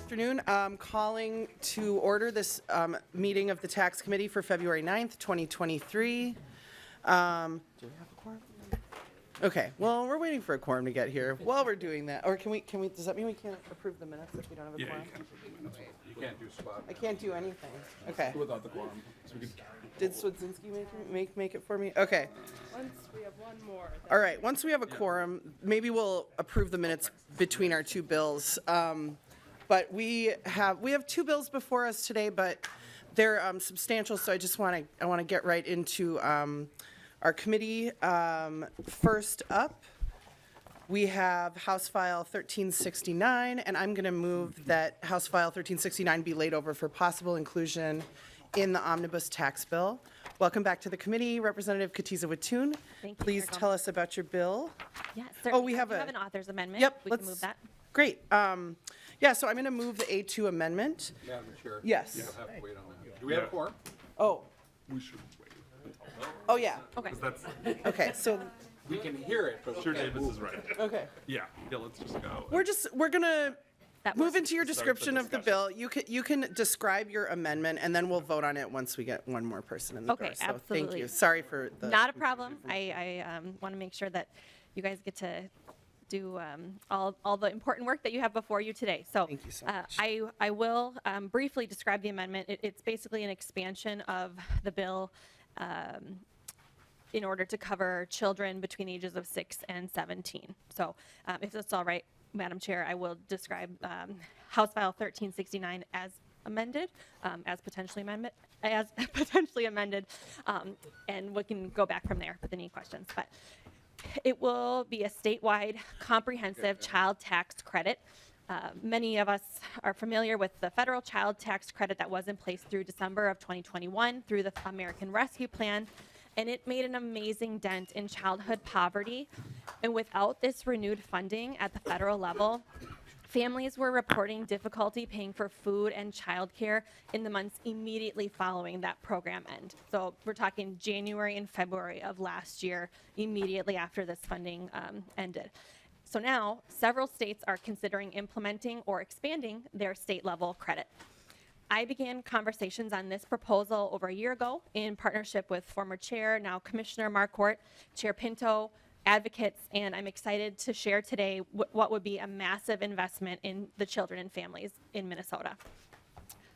afternoon. Calling to order this meeting of the Tax Committee for February 9th, 2023. Do we have a quorum? Okay, well, we're waiting for a quorum to get here. While we're doing that, or can we, does that mean we can't approve the minutes if we don't have a Yeah, quorum? you can approve the minutes. You can't do spot I can't do anything. Okay. without the quorum. So we can, Did Swedzinski make it for me? Okay. Once we have one more. All right, once we have a quorum, maybe we'll approve the minutes between our two bills. But we have two bills before us today, but they're substantial, so I want to get right into our committee. First up, we have House File 1369, and I'm going to move that House File 1369 be laid over for possible inclusion in the omnibus tax bill. Welcome back to the committee, Representative Kotyza-Witthuhn. Thank you, Please Chair tell us about your bill. Yes, certainly. we have I do a- have an author's amendment. Yep, We let's can move that. Great. Yeah, so I'm going to move the A2 amendment. Madam Chair. Yes. You'll have to wait on that. Do we have a quorum? Oh, We should wait. oh yeah. Okay. That's, Okay, so, we can hear it, but. Sure, Davis is right. okay. Yeah, let's just go. We're going to That move works. into your description of the bill. You can describe your amendment, and then we'll vote on it once we get one more person in the Okay, door. So thank absolutely. you. Sorry for the. Not a problem. I want to make sure that you guys get to do all the important work that you have before you today. So Thank you so much. I will briefly describe the amendment. It's basically an expansion of the bill in order to cover children between the ages of 6 and 17. So if that's all right, Madam Chair, I will describe House File 1369 as amended, as potentially amended, and we can go back from there with any questions. But it will be a statewide comprehensive child tax credit. Many of us are familiar with the federal child tax credit that was in place through December of 2021 through the American Rescue Plan, and it made an amazing dent in childhood poverty. And without this renewed funding at the federal level, families were reporting difficulty paying for food and childcare in the months immediately following that program end. So we're talking January and February of last year, immediately after this funding ended. So now, several states are considering implementing or expanding their state-level credit. I began conversations on this proposal over a year ago in partnership with former Chair, now Commissioner Marquardt, Chair Pinto, advocates, and I'm excited to share today what would be a massive investment in the children and families in Minnesota.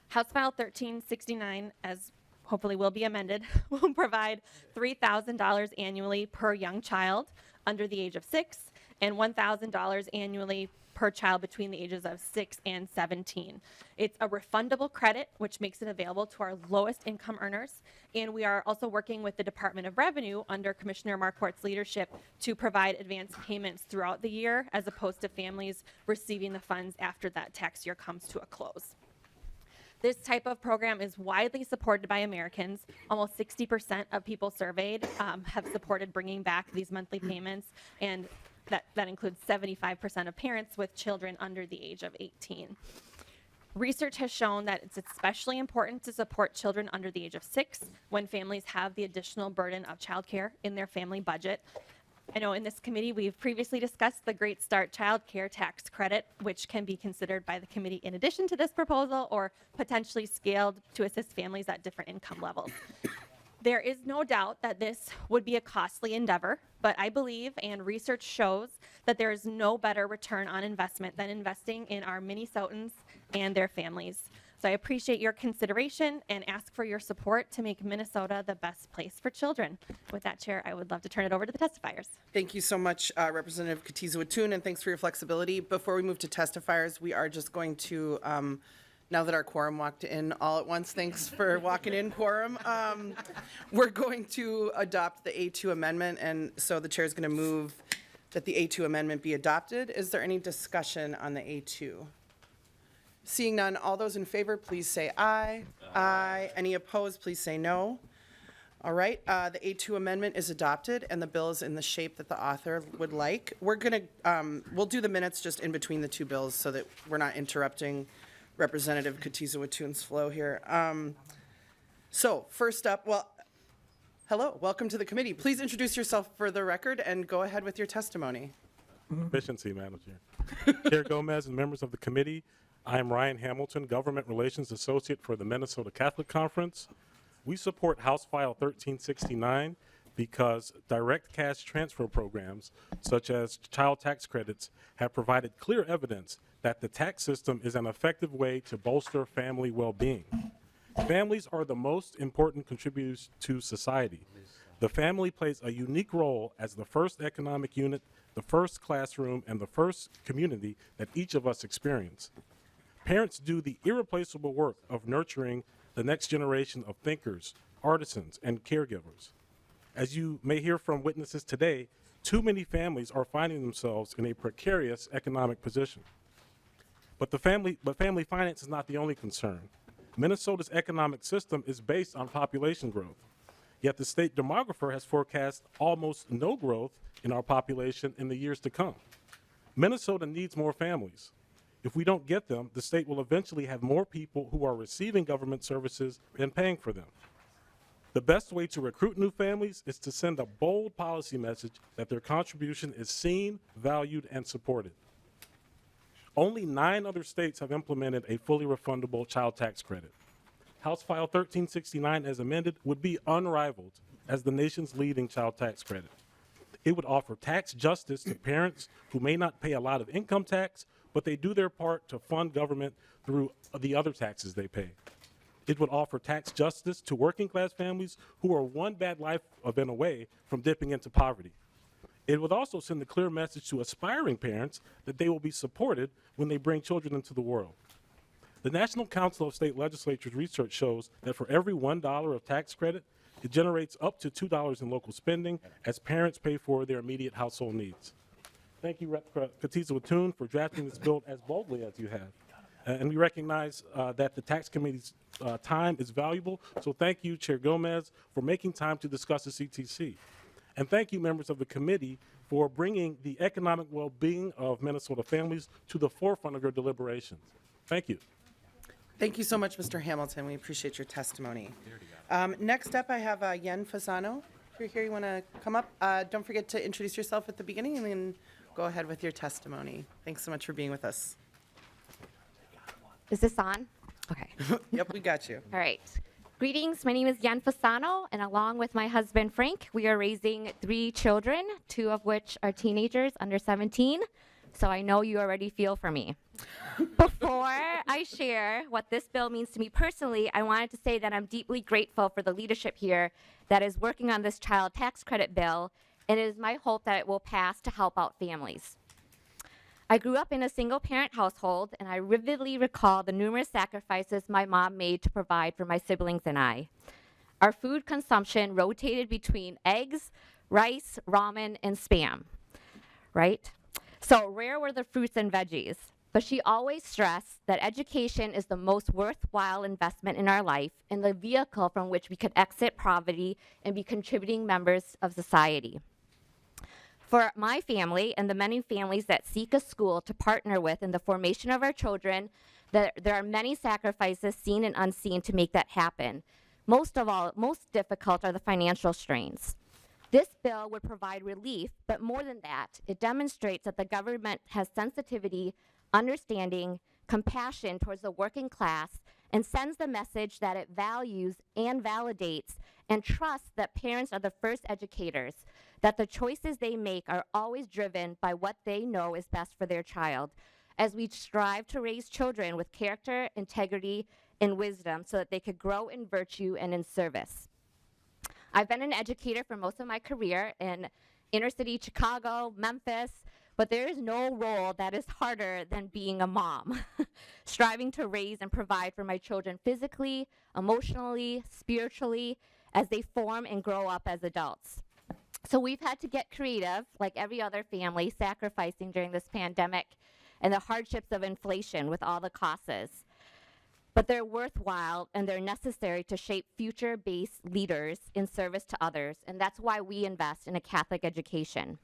House File 1369, as hopefully will be amended, will provide $3,000 annually per young child under the age of 6 and $1,000 annually per child between the ages of 6 and 17. It's a refundable credit, which makes it available to our lowest income earners. And we are also working with the Department of Revenue under Commissioner Marquardt's leadership to provide advance payments throughout the year, as opposed to families receiving the funds after that tax year comes to a close. This type of program is widely supported by Americans. Almost 60% of people surveyed have supported bringing back these monthly payments, and that includes 75% of parents with children under the age of 18. Research has shown that it's especially important to support children under the age of 6 when families have the additional burden of childcare in their family budget. I know in this committee we've previously discussed the Great Start Child Care Tax Credit, which can be considered by the committee in addition to this proposal or potentially scaled to assist families at different income levels. There is no doubt that this would be a costly endeavor, but I believe and research shows that there is no better return on investment than investing in our Minnesotans and their families. So I appreciate your consideration and ask for your support to make Minnesota the best place for children. With that, Chair, I would love to turn it over to the testifiers. Thank you so much, Representative Kotyza-Witthuhn, and thanks for your flexibility. Before we move to testifiers, we are just going to, now that our quorum walked in all at once, thanks for walking in, quorum. We're going to adopt the A2 amendment, and so the chair is going to move that the A2 amendment be adopted. Is there any discussion on the A2? Seeing none, all those in favor, please say aye. Aye. Any opposed, please say no. All right, the A2 amendment is adopted, and the bill is in the shape that the author would like. We're going to, we'll do the minutes just in between the two bills so that we're not interrupting Representative Kotyza-Witthuhn's flow here. So first up, hello, welcome to the committee. Please introduce yourself for the record and go ahead with your testimony. Efficiency, Madam Chair. Chair Gomez and members of the committee, I am Ryan Hamilton, Government Relations Associate for the Minnesota Catholic Conference. We support House File 1369 because direct cash transfer programs, such as child tax credits, have provided clear evidence that the tax system is an effective way to bolster family well-being. Families are the most important contributors to society. The family plays a unique role as the first economic unit, the first classroom, and the first community that each of us experience. Parents do the irreplaceable work of nurturing the next generation of thinkers, artisans, and caregivers. As you may hear from witnesses today, too many families are finding themselves in a precarious economic position. But family finance is not the only concern. Minnesota's economic system is based on population growth. Yet the state demographer has forecast almost no growth in our population in the years to come. Minnesota needs more families. If we don't get them, the state will eventually have more people who are receiving government services than paying for them. The best way to recruit new families is to send a bold policy message that their contribution is seen, valued, and supported. Only 9 other states have implemented a fully refundable child tax credit. House File 1369 as amended would be unrivaled as the nation's leading child tax credit. It would offer tax justice to parents who may not pay a lot of income tax, but they do their part to fund government through the other taxes they pay. It would offer tax justice to working class families who are one bad life event away from dipping into poverty. It would also send a clear message to aspiring parents that they will be supported when they bring children into the world. The National Council of State Legislatures research shows that for every $1 of tax credit, it generates up to $2 in local spending as parents pay for their immediate household needs. Thank you, Rep. Kotyza-Witthuhn, for drafting this bill as boldly as you have. And we recognize that the Tax Committee's time is valuable, so thank you, Chair Gomez, for making time to discuss the CTC. And thank you, members of the committee, for bringing the economic well-being of Minnesota families to the forefront of your deliberations. Thank you. Thank you so much, Mr. Hamilton. We appreciate your testimony. Next up, I have Yen Fasano. If you're here, you want to come up. Don't forget to introduce yourself at the beginning and then go ahead with your testimony. Thanks so much for being with us. Is this on? Okay. Yep, we got you. All right. Greetings. My name is Yen Fasano, and along with my husband, Frank, we are raising 3 children, 2 of which are teenagers under 17. So I know you already feel for me. Before I share what this bill means to me personally, I wanted to say that I'm deeply grateful for the leadership here that is working on this child tax credit bill, and it is my hope that it will pass to help out families. I grew up in a single-parent household, and I vividly recall the numerous sacrifices my mom made to provide for my siblings and I. Our food consumption rotated between eggs, rice, ramen, and Spam, right? So rare were the fruits and veggies, but she always stressed that education is the most worthwhile investment in our life and the vehicle from which we could exit poverty and be contributing members of society. For my family and the many families that seek a school to partner with in the formation of our children, there are many sacrifices seen and unseen to make that happen. Most difficult are the financial strains. This bill would provide relief, but more than that, it demonstrates that the government has sensitivity, understanding, compassion towards the working class, and sends the message that it values and validates and trusts that parents are the first educators, that the choices they make are always driven by what they know is best for their child, as we strive to raise children with character, integrity, and wisdom so that they could grow in virtue and in service. I've been an educator for most of my career in inner city Chicago, Memphis, but there is no role that is harder than being a mom, striving to raise and provide for my children physically, emotionally, spiritually, as they form and grow up as adults. So we've had to get creative, like every other family, sacrificing during this pandemic and the hardships of inflation with all the costs. But they're worthwhile and they're necessary to shape future-based leaders in service to others, and that's why we invest in a Catholic education.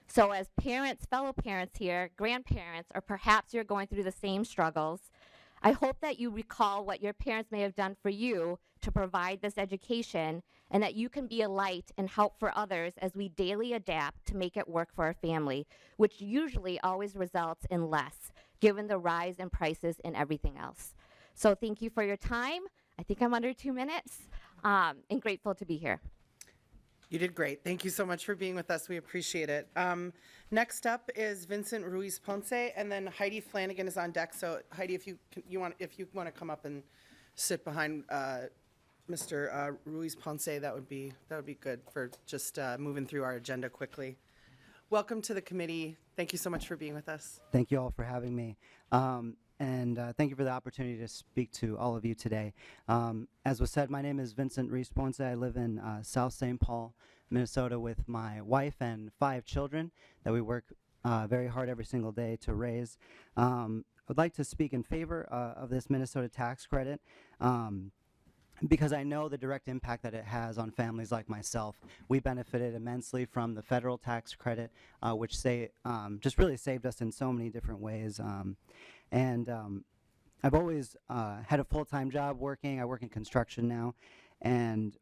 So as parents, fellow parents here, grandparents, or perhaps you're going through the same struggles, I hope that you recall what your parents may have done for you to provide this education, and that you can be a light and help for others as we daily adapt to make it work for our family, which usually always results in less. given the rise in prices and everything else. So thank you for your time. I think I'm under 2 minutes, and grateful to be here. You did great. Thank you so much for being with us. We appreciate it. Next up is Vincent Ruiz Ponce, and then Heidi Flanagan is on deck. So Heidi, if you want to come up and sit behind Mr. Ruiz Ponce, that would be good for just moving through our agenda quickly. Welcome to the committee. Thank you so much for being with us. Thank you all for having me. And thank you for the opportunity to speak to all of you today. As was said, my name is Vincent Ruiz Ponce. I live in South St. Paul, Minnesota with my wife and 5 children that we work very hard every single day to raise. I would like to speak in favor of this Minnesota tax credit. Because I know the direct impact that it has on families like myself. We benefited immensely from the federal tax credit, which just really saved us in so many different ways. I've always had a full-time job working. I work in construction now, and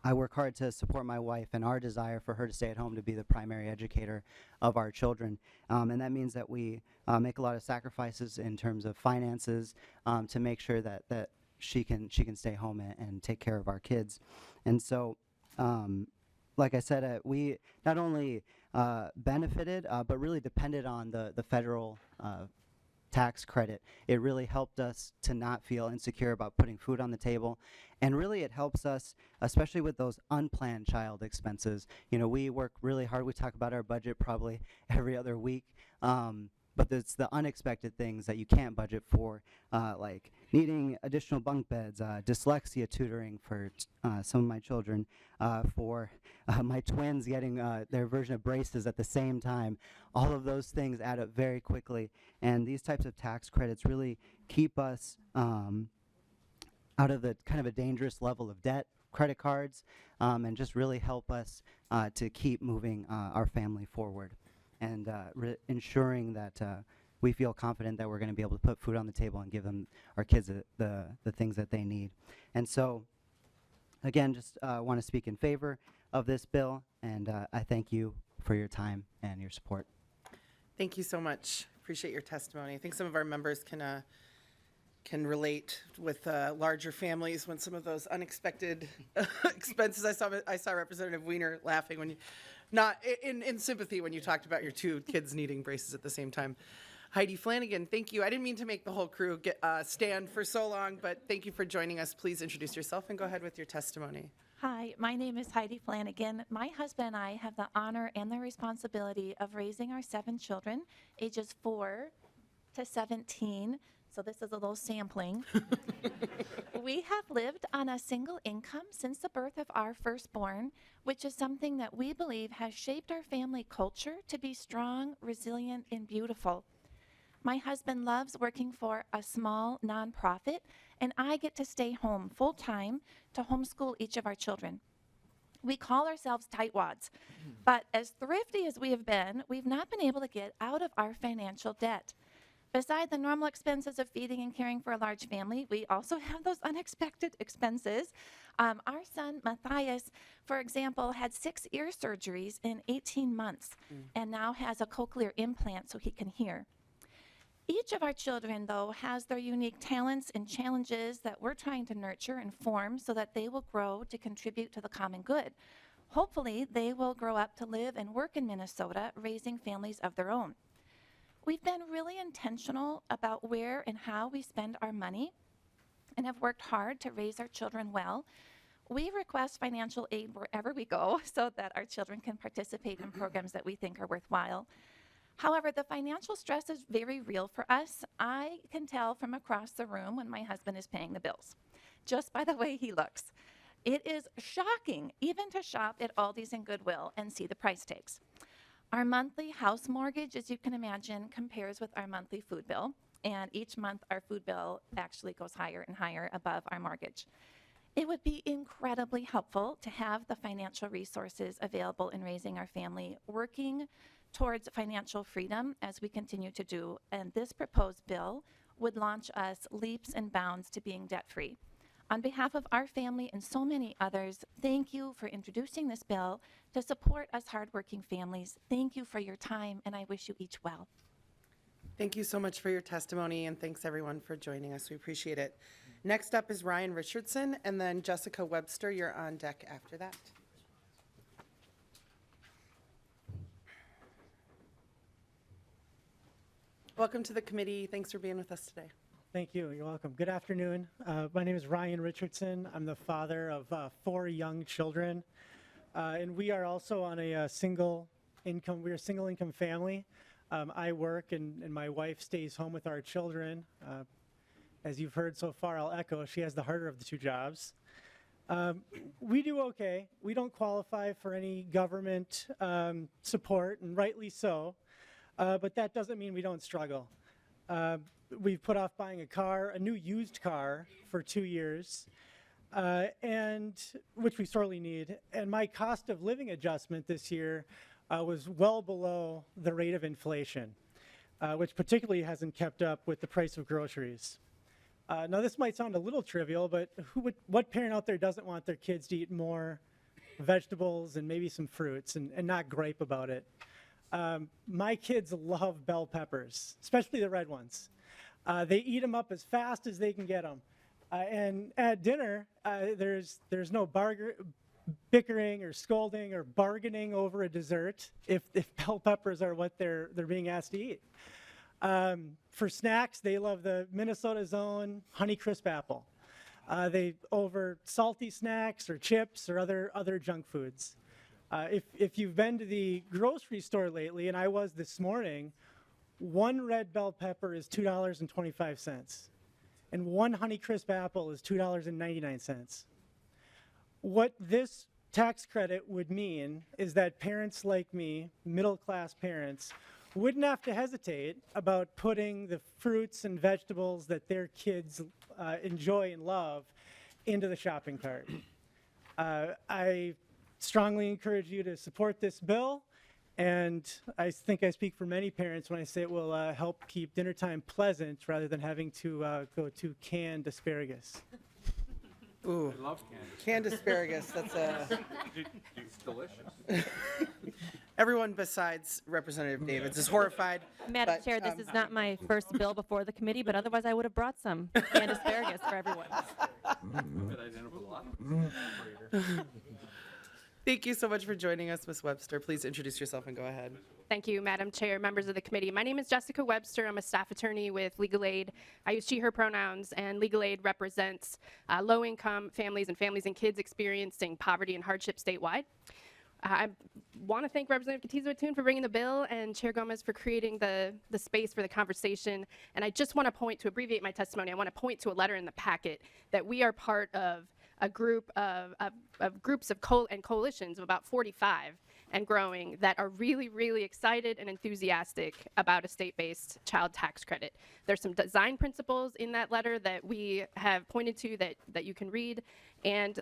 I work hard to support my wife and our desire for her to stay at home to be the primary educator of our children. And that means that we make a lot of sacrifices in terms of finances to make sure that she can stay home and take care of our kids. And so, like I said, we not only benefited, but really depended on the federal tax credit. It really helped us to not feel insecure about putting food on the table. And really it helps us, especially with those unplanned child expenses. You know, we work really hard. We talk about our budget probably every other week. But it's the unexpected things that you can't budget for, like needing additional bunk beds, dyslexia tutoring for some of my children, for my twins getting their version of braces at the same time. All of those things add up very quickly, and these types of tax credits really keep us out of the kind of a dangerous level of debt, credit cards, and just really help us to keep moving our family forward. And ensuring that we feel confident that we're going to be able to put food on the table and give our kids the things that they need. And so, again, just want to speak in favor of this bill, and I thank you for your time and your support. Thank you so much. Appreciate your testimony. I think some of our members can relate with larger families when some of those unexpected expenses. I saw Representative Wiener laughing when you, not in sympathy when you talked about your 2 kids needing braces at the same time. Heidi Flanagan, thank you. I didn't mean to make the whole crew stand for so long, but thank you for joining us. Please introduce yourself and go ahead with your testimony. Hi, my name is Heidi Flanagan. My husband and I have the honor and the responsibility of raising our 7 children, ages 4 to 17. So this is a little sampling. We have lived on a single income since the birth of our firstborn, which is something that we believe has shaped our family culture to be strong, resilient, and beautiful. My husband loves working for a small nonprofit, and I get to stay home full-time to homeschool each of our children. We call ourselves tightwads, but as thrifty as we have been, we've not been able to get out of our financial debt. Beside the normal expenses of feeding and caring for a large family, we also have those unexpected expenses. Our son, Matthias, for example, had 6 ear surgeries in 18 months and now has a cochlear implant so he can hear. Each of our children, though, has their unique talents and challenges that we're trying to nurture and form so that they will grow to contribute to the common good. Hopefully, they will grow up to live and work in Minnesota, raising families of their own. We've been really intentional about where and how we spend our money and have worked hard to raise our children well. We request financial aid wherever we go so that our children can participate in programs that we think are worthwhile. However, the financial stress is very real for us. I can tell from across the room when my husband is paying the bills, just by the way he looks. It is shocking even to shop at Aldi's and Goodwill and see the price tags. Our monthly house mortgage, as you can imagine, compares with our monthly food bill, and each month our food bill actually goes higher and higher above our mortgage. It would be incredibly helpful to have the financial resources available in raising our family, working towards financial freedom as we continue to do, and this proposed bill would launch us leaps and bounds to being debt-free. On behalf of our family and so many others, thank you for introducing this bill to support us hardworking families. Thank you for your time, and I wish you each well. Thank you so much for your testimony, and thanks everyone for joining us. We appreciate it. Next up is Ryan Richardson, and then Jessica Webster. You're on deck after that. Welcome to the committee. Thanks for being with us today. Thank you. You're welcome. Good afternoon. My name is Ryan Richardson. I'm the father of 4 young children, and we are also on a single income. We're a single income family. I work, and my wife stays home with our children. As you've heard so far, I'll echo, she has the harder of the 2 jobs. We do okay. We don't qualify for any government support, and rightly so. But that doesn't mean we don't struggle. We've put off buying a new used car for 2 years, and which we sorely need. And my cost of living adjustment this year was well below the rate of inflation, which particularly hasn't kept up with the price of groceries. Now, this might sound a little trivial, but what parent out there doesn't want their kids to eat more vegetables and maybe some fruits and not gripe about it? My kids love bell peppers, especially the red ones. They eat them up as fast as they can get them. And at dinner, there's no bickering or scolding or bargaining over a dessert if bell peppers are what they're being asked to eat. For snacks, they love the Minnesota's own Honeycrisp apple. They over salty snacks or chips or other junk foods. If you've been to the grocery store lately, and I was this morning, 1 red bell pepper is $2.25, and 1 Honeycrisp apple is $2.99. What this tax credit would mean is that parents like me, middle-class parents, wouldn't have to hesitate about putting the fruits and vegetables that their kids enjoy and love into the shopping cart. I strongly encourage you to support this bill, and I think I speak for many parents when I say it will help keep dinner time pleasant rather than having to go to canned asparagus. Ooh, I love candy. canned asparagus. That's a. It's delicious. Everyone besides Representative Davids is horrified. Madam but, Chair, this is not my first bill before the committee, but otherwise I would have brought some canned asparagus for everyone. Good identical lot. Thank you so much for joining us, Ms. Webster. Please introduce yourself and go ahead. Thank you, Madam Chair, members of the committee. My name is Jessica Webster. I'm a staff attorney with Legal Aid. I use she, her pronouns, and Legal Aid represents low-income families and families and kids experiencing poverty and hardship statewide. I want to thank Representative Kotyza-Witthuhn for bringing the bill and Chair Gomez for creating the space for the conversation. And I just want to abbreviate my testimony, I want to point to a letter in the packet that we are part of a group of groups of coalitions of about 45 and growing that are really, really excited and enthusiastic about a state-based child tax credit. There's some design principles in that letter that we have pointed to that you can read, and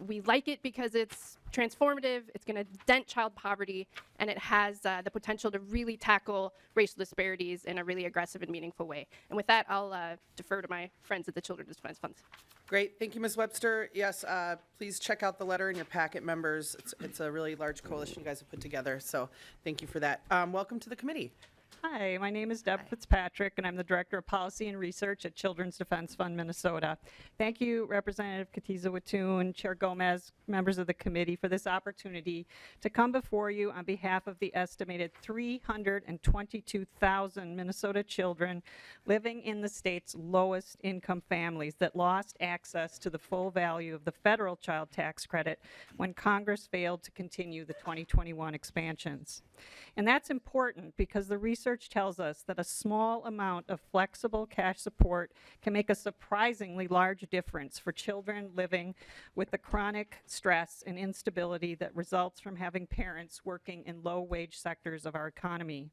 we like it because it's transformative, it's going to dent child poverty, and it has the potential to really tackle racial disparities in a really aggressive and meaningful way. And with that, I'll defer to my friends at the Children's Defense Fund. Great. Thank you, Ms. Webster. Yes, please check out the letter in your packet, members. It's a really large coalition you guys have put together, so thank you for that. Welcome to the committee. Hi, my name is Deb Fitzpatrick, and I'm the Director of Policy and Research at Children's Defense Fund, Minnesota. Thank you, Representative Kotyza-Witthuhn, Chair Gomez, members of the committee, for this opportunity to come before you on behalf of the estimated 322,000 Minnesota children living in the state's lowest income families that lost access to the full value of the federal child tax credit when Congress failed to continue the 2021 expansions. And that's important because the research tells us that a small amount of flexible cash support can make a surprisingly large difference for children living with the chronic stress and instability that results from having parents working in low-wage sectors of our economy.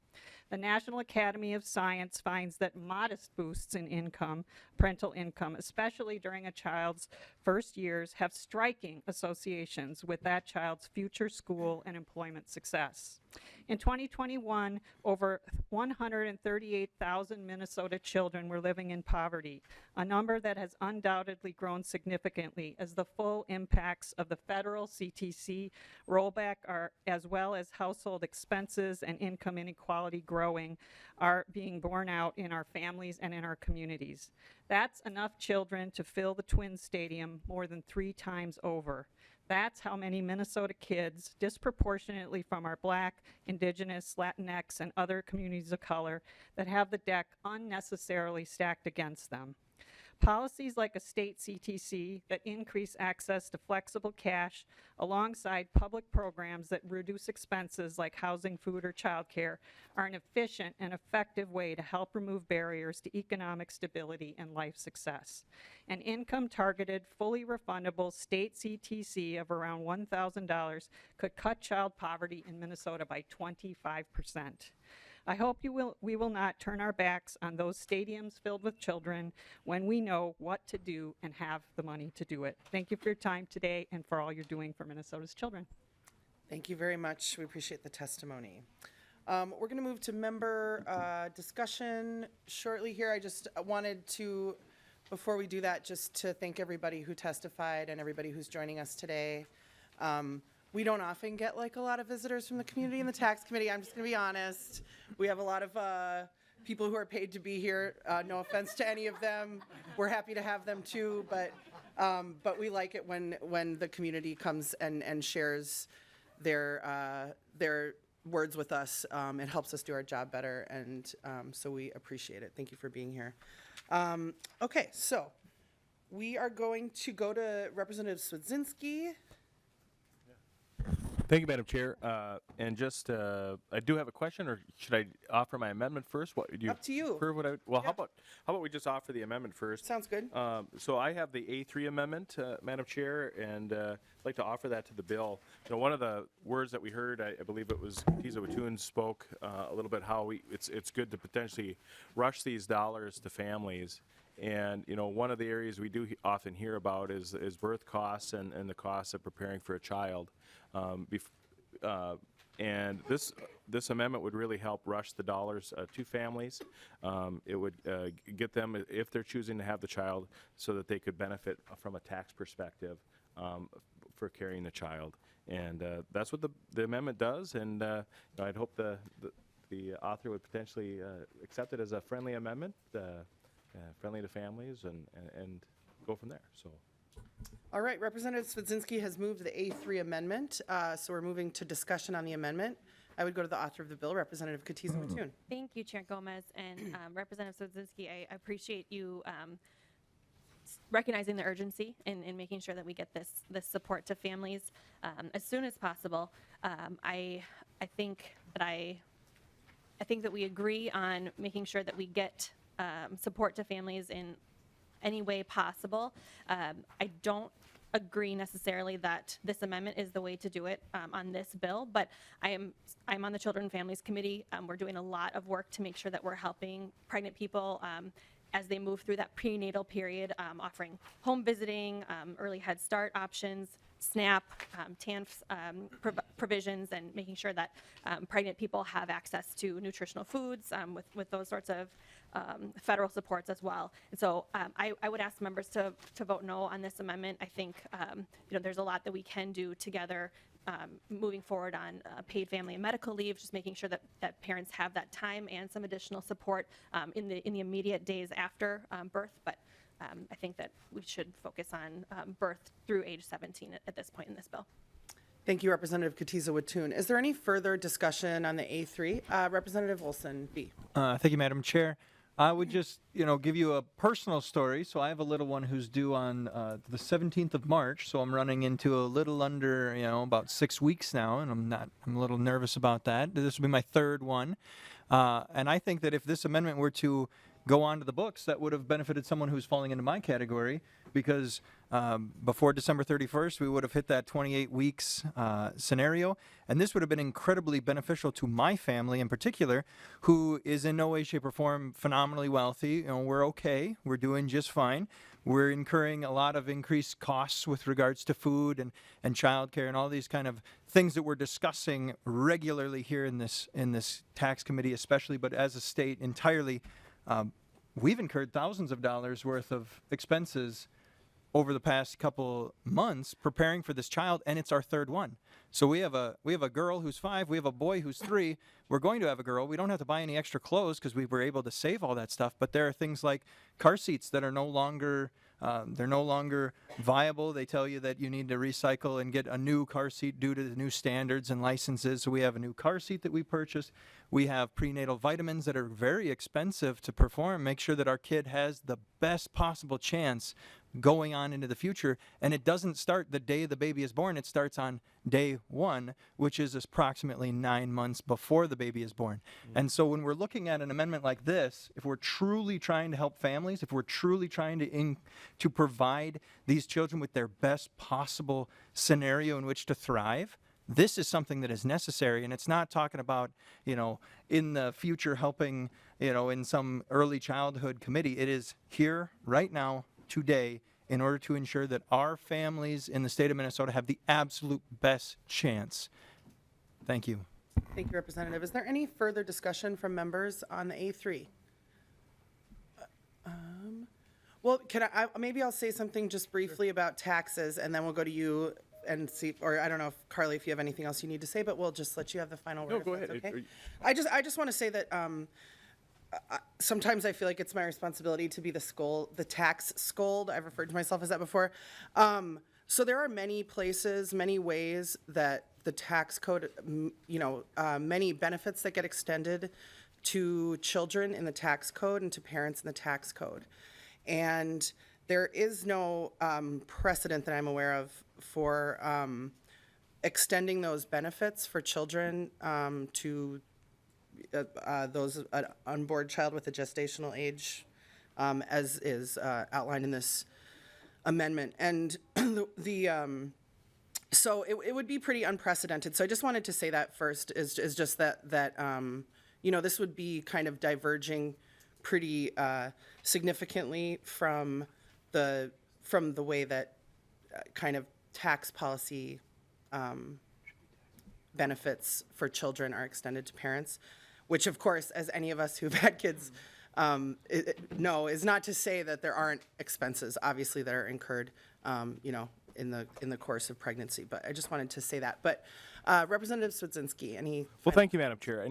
The National Academy of Science finds that modest boosts in income, parental income, especially during a child's first years, have striking associations with that child's future school and employment success. In 2021, over 138,000 Minnesota children were living in poverty, a number that has undoubtedly grown significantly as the full impacts of the federal CTC rollback are, as well as household expenses and income inequality, grow growing are being borne out in our families and in our communities. That's enough children to fill the Twins Stadium more than 3 times over. That's how many Minnesota kids, disproportionately from our Black, Indigenous, Latinx, and other communities of color, that have the deck unnecessarily stacked against them. Policies like a state CTC that increase access to flexible cash alongside public programs that reduce expenses like housing, food, or childcare are an efficient and effective way to help remove barriers to economic stability and life success. An income-targeted, fully refundable state CTC of around $1,000 could cut child poverty in Minnesota by 25%. I hope we will not turn our backs on those stadiums filled with children when we know what to do and have the money to do it. Thank you for your time today and for all you're doing for Minnesota's children. Thank you very much. We appreciate the testimony. We're going to move to member discussion shortly here. I just wanted to, before we do that, just to thank everybody who testified and everybody who's joining us today. We don't often get like a lot of visitors from the community in the tax committee. I'm just going to be honest. We have a lot of people who are paid to be here. No offense to any of them. We're happy to have them too, but we like it when the community comes and shares their words with us. It helps us do our job better, and so we appreciate it. Thank you for being here. Okay, so we are going to go to Representative Swedzinski. Thank you, Madam Chair. And just, I do have a question, or should I offer my amendment first? What do you? Up to you. Prefer what well, how about we just offer the amendment first? Sounds good. So I have the A3 amendment, Madam Chair, and I'd like to offer that to the bill. You know, one of the words that we heard, I believe it was Kotyza-Witthuhn spoke a little bit how it's good to potentially rush these dollars to families. And, you know, one of the areas we do often hear about is birth costs and the costs of preparing for a child. And this amendment would really help rush the dollars to families. It would get them, if they're choosing to have the child, so that they could benefit from a tax perspective for carrying the child. And that's what the amendment does. And I'd hope the author would potentially accept it as a friendly amendment, friendly to families, and go from there. So. All right, Representative Swedzinski has moved the A3 amendment, so we're moving to discussion on the amendment. I would go to the author of the bill, Representative Kotyza-Witthuhn. Thank you, Chair Gomez, and Representative Swedzinski. I appreciate you recognizing the urgency in making sure that we get this support to families as soon as possible. I think that we agree on making sure that we get support to families in any way possible. I don't agree necessarily that this amendment is the way to do it on this bill, but I'm on the Children and Families Committee. We're doing a lot of work to make sure that we're helping pregnant people as they move through that prenatal period, offering home visiting, early Head Start options, SNAP, TANF provisions, and making sure that pregnant people have access to nutritional foods with those sorts of federal supports as well. And so I would ask members to vote no on this amendment. I think there's a lot that we can do together moving forward on paid family and medical leave, just making sure that parents have that time and some additional support in the immediate days after birth. But I think that we should focus on birth through age 17 at this point in this bill. Thank you, Representative Kotyza-Witthuhn. Is there any further discussion on the A3? Representative Olson, B. Thank you, Madam Chair. I would just, give you a personal story. So I have a little one who's due on the 17th of March. So I'm running into a little under, about 6 weeks now, and I'm a little nervous about that. This will be my third one. And I think that if this amendment were to go on to the books, that would have benefited someone who's falling into my category, because before December 31st, we would have hit that 28 weeks scenario. And this would have been incredibly beneficial to my family in particular, who is in no way, shape, or form phenomenally wealthy. We're okay. We're doing just fine. We're incurring a lot of increased costs with regards to food and childcare and all these kind of things that we're discussing regularly here in this tax committee, especially, but as a state entirely. We've incurred thousands of dollars worth of expenses over the past couple months preparing for this child, and it's our third one. So we have a girl who's 5, we have a boy who's 3. We're going to have a girl. We don't have to buy any extra clothes because we were able to save all that stuff. But there are things like car seats that are no longer viable. They tell you that you need to recycle and get a new car seat due to the new standards and licenses. So we have a new car seat that we purchased. We have prenatal vitamins that are very expensive to perform. Make sure that our kid has the best possible chance going on into the future. And it doesn't start the day the baby is born. It starts on day 1, which is approximately 9 months before the baby is born. And so when we're looking at an amendment like this, if we're truly trying to help families, if we're truly trying to provide these children with their best possible scenario in which to thrive, this is something that is necessary. And it's not talking about, in the future helping, in some early childhood committee. It is here right now, today, in order to ensure that our families in the state of Minnesota have the absolute best chance. Thank you. Thank you, Representative. Is there any further discussion from members on the A3? Well, maybe I'll say something just briefly about taxes, and then we'll go to you and see, or I don't know, if Carly, if you have anything else you need to say, but we'll just let you have the final word. No, go if that's ahead. Okay? I just want to say that sometimes I feel like it's my responsibility to be the tax scold. I've referred to myself as that before. So there are many places, many ways that the tax code, many benefits that get extended to children in the tax code and to parents in the tax code. And there is no precedent that I'm aware of for extending those benefits for children to those an unborn child with a gestational age, as is outlined in this amendment. And so it would be pretty unprecedented. So I just wanted to say that first is just that this would be kind of diverging pretty significantly from the way that kind of tax policy benefits for children are extended to parents, which of course, as any of us who've had kids know, is not to say that there aren't expenses, obviously, that are incurred, in the course of pregnancy. But I just wanted to say that. But Representative Swedzinski, any? Well, thank you, Madam Chair.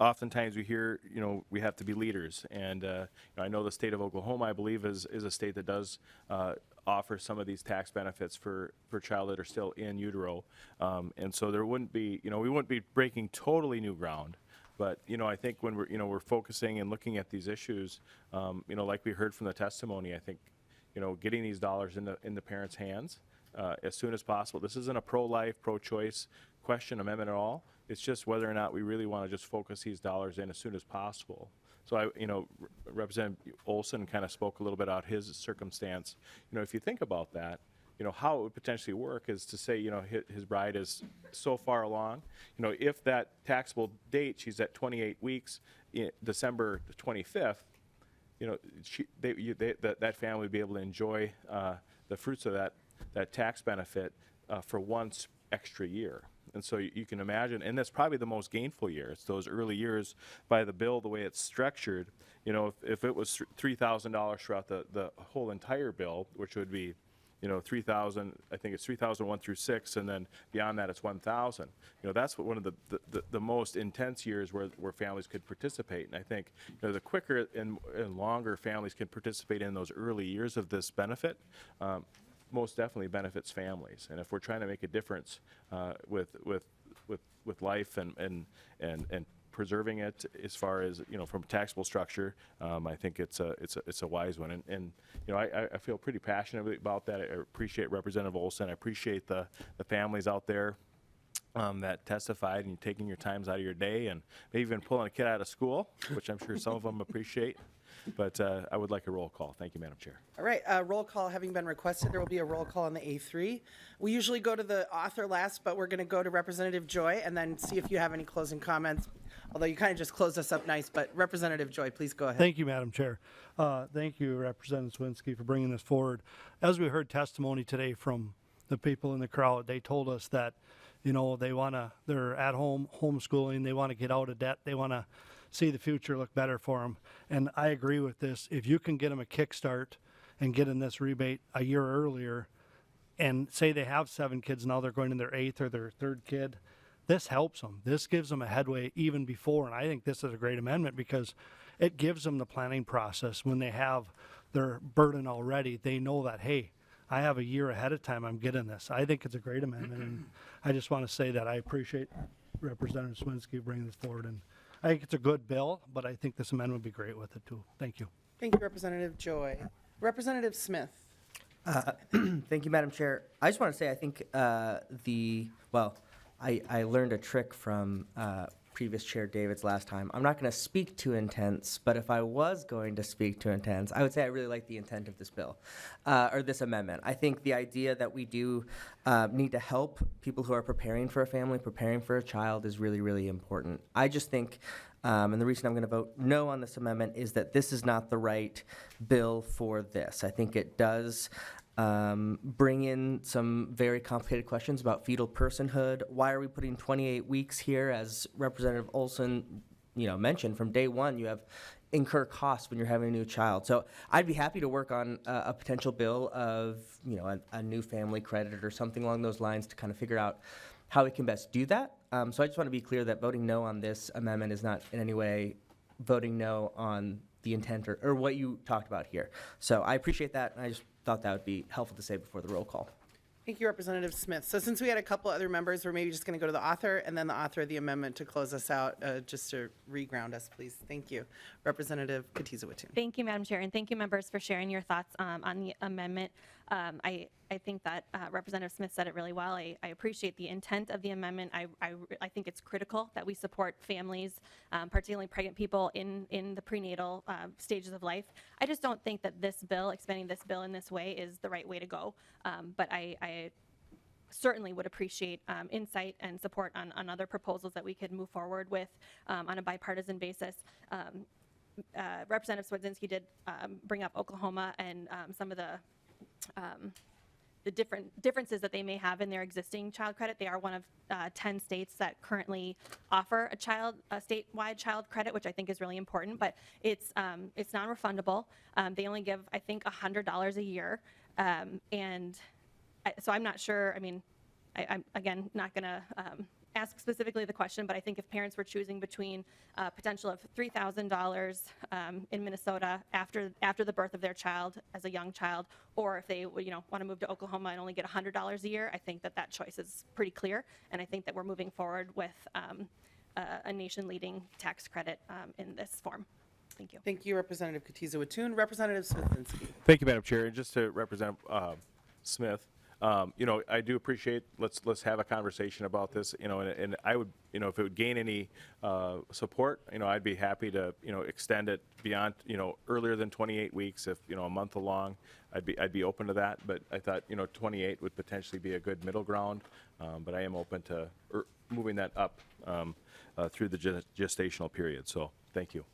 Oftentimes we hear, we have to be leaders, and I know the state of Oklahoma, I believe, is a state that does offer some of these tax benefits for child that are still in utero, and so there wouldn't be, we wouldn't be breaking totally new ground. But I think when we're focusing and looking at these issues, like we heard from the testimony, I think getting these dollars in the parents' hands as soon as possible. This isn't a pro-life, pro-choice question amendment at all. It's just whether or not we really want to just focus these dollars in as soon as possible. So Representative Olson kind of spoke a little bit about his circumstance. If you think about that, how it would potentially work is to say, his bride is so far along, if that taxable date, she's at 28 weeks, December 25th, that family would be able to enjoy the fruits of that tax benefit for one extra year. And so you can imagine, and that's probably the most gainful year. It's those early years by the bill, the way it's structured. If it was $3,000 throughout the whole entire bill, which would be, 3,000, I think it's 3,001 through 6, and then beyond that it's 1,000. That's one of the most intense years where families could participate. And I think the quicker and longer families can participate in those early years of this benefit, most definitely benefits families. And if we're trying to make a difference with life and preserving it as far as from taxable structure, I think it's a wise one. And I feel pretty passionately about that. I appreciate Representative Olson. I appreciate the families out there that testified, and taking your times out of your day, and maybe even pulling a kid out of school, which I'm sure some of them appreciate. But I would like a roll call. Thank you, Madam Chair. All right, roll call having been requested, there will be a roll call on the A3. We usually go to the author last, but we're going to go to Representative Joy and then see if you have any closing comments. Although you kind of just closed us up nice, but Representative Joy, please go ahead. Thank you, Madam Chair. Thank you, Representative Swedzinski, for bringing this forward. As we heard testimony today from the people in the crowd, they told us that, they're at home homeschooling, they want to get out of debt, they want to see the future look better for them. And I agree with this. If you can get them a kickstart and getting this rebate a year earlier, and say they have 7 kids, now they're going in their 8th or their 3rd kid, this helps them. This gives them a headway even before, and I think this is a great amendment because it gives them the planning process. When they have their burden already, they know that, hey, I have a year ahead of time, I'm getting this. I think it's a great amendment, and I just want to say that I appreciate Representative Swinski bringing this forward, and I think it's a good bill, but I think this amendment would be great with it too. Thank you. Thank you, Representative Joy. Representative Smith. Thank you, Madam Chair. I just want to say I think I learned a trick from previous Chair David's last time. I'm not going to speak to intents, but if I was going to speak to intents, I would say I really like the intent of this bill, or this amendment. I think the idea that we do need to help people who are preparing for a family, preparing for a child is really, really important. I just think, and the reason I'm going to vote no on this amendment is that this is not the right bill for this. I think it does bring in some very complicated questions about fetal personhood. Why are we putting 28 weeks here? As Representative Olson, mentioned, from day one, you have incur costs when you're having a new child. So I'd be happy to work on a potential bill of, a new family credit or something along those lines to kind of figure out how we can best do that. So I just want to be clear that voting no on this amendment is not in any way voting no on the intent or what you talked about here. So I appreciate that, and I just thought that would be helpful to say before the roll call. Thank you, Representative Smith. So since we had a couple other members, we're maybe just going to go to the author and then the author of the amendment to close us out, just to re-ground us, please. Thank you. Representative Kotyza-Witthuhn. Thank you, Madam Chair, and thank you, members, for sharing your thoughts on the amendment. I think that Representative Smith said it really well. I appreciate the intent of the amendment. I think it's critical that we support families, particularly pregnant people in the prenatal stages of life. I just don't think that this bill, expanding this bill in this way, is the right way to go. But I certainly would appreciate insight and support on other proposals that we could move forward with on a bipartisan basis. Representative Swedzinski did bring up Oklahoma and some of the differences that they may have in their existing child credit. They are one of 10 states that currently offer a statewide child credit, which I think is really important, but it's non-refundable. They only give, I think, $100 a year. So I'm not sure, I'm again not gonna ask specifically the question, but I think if parents were choosing between potential of $3,000 in Minnesota after the birth of their child as a young child, or if they want to move to Oklahoma and only get $100 a year, I think that choice is pretty clear, and I think that we're moving forward with a nation-leading tax credit in this form. Thank you. Thank you, Representative Kotyza-Witthuhn. Representative Swedzinski. Thank you, Madam Chair. And just to Representative Smith, I do appreciate, let's have a conversation about this, and I would, if it would gain any support, I'd be happy to, extend it beyond, earlier than 28 weeks, if, a month along, I'd be open to that. But I thought, 28 would potentially be a good middle ground, but I am open to moving that up through the gestational period. So thank you.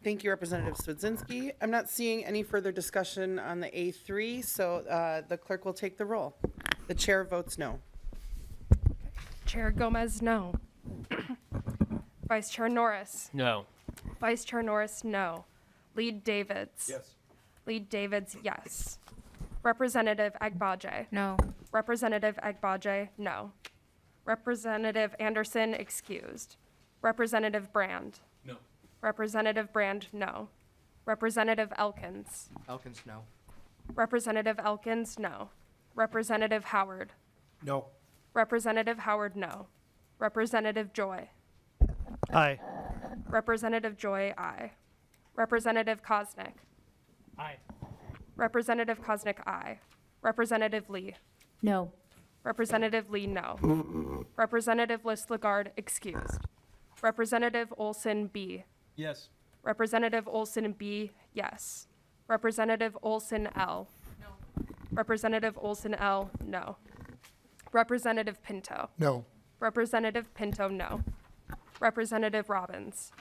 Thank you, Representative Swedzinski. I'm not seeing any further discussion on the A3, so the clerk will take the roll. The chair votes no. Chair Gomez, no. Vice Chair Norris. No. Vice Chair Norris, no. Lead Davids. Yes. Lead Davids, yes. Representative Agbaje. No. Representative Agbaje, no. Representative Anderson, excused. Representative Brand. No. Representative Brand, no. Representative Elkins. Elkins, no. Representative Elkins, no. Representative Howard. No. Representative Howard, no. Representative Joy. Aye. Representative Joy, aye. Representative Koznick. Aye. Representative Koznick, aye. Representative Lee. No. Representative Lee, no. Representative List-Lagarde, excused. Representative Olson, B. Yes. Representative Olson, B, yes. Representative Olson, L. No. Representative Olson, L, no. Representative Pinto. No. Representative Pinto, no. Representative Robbins.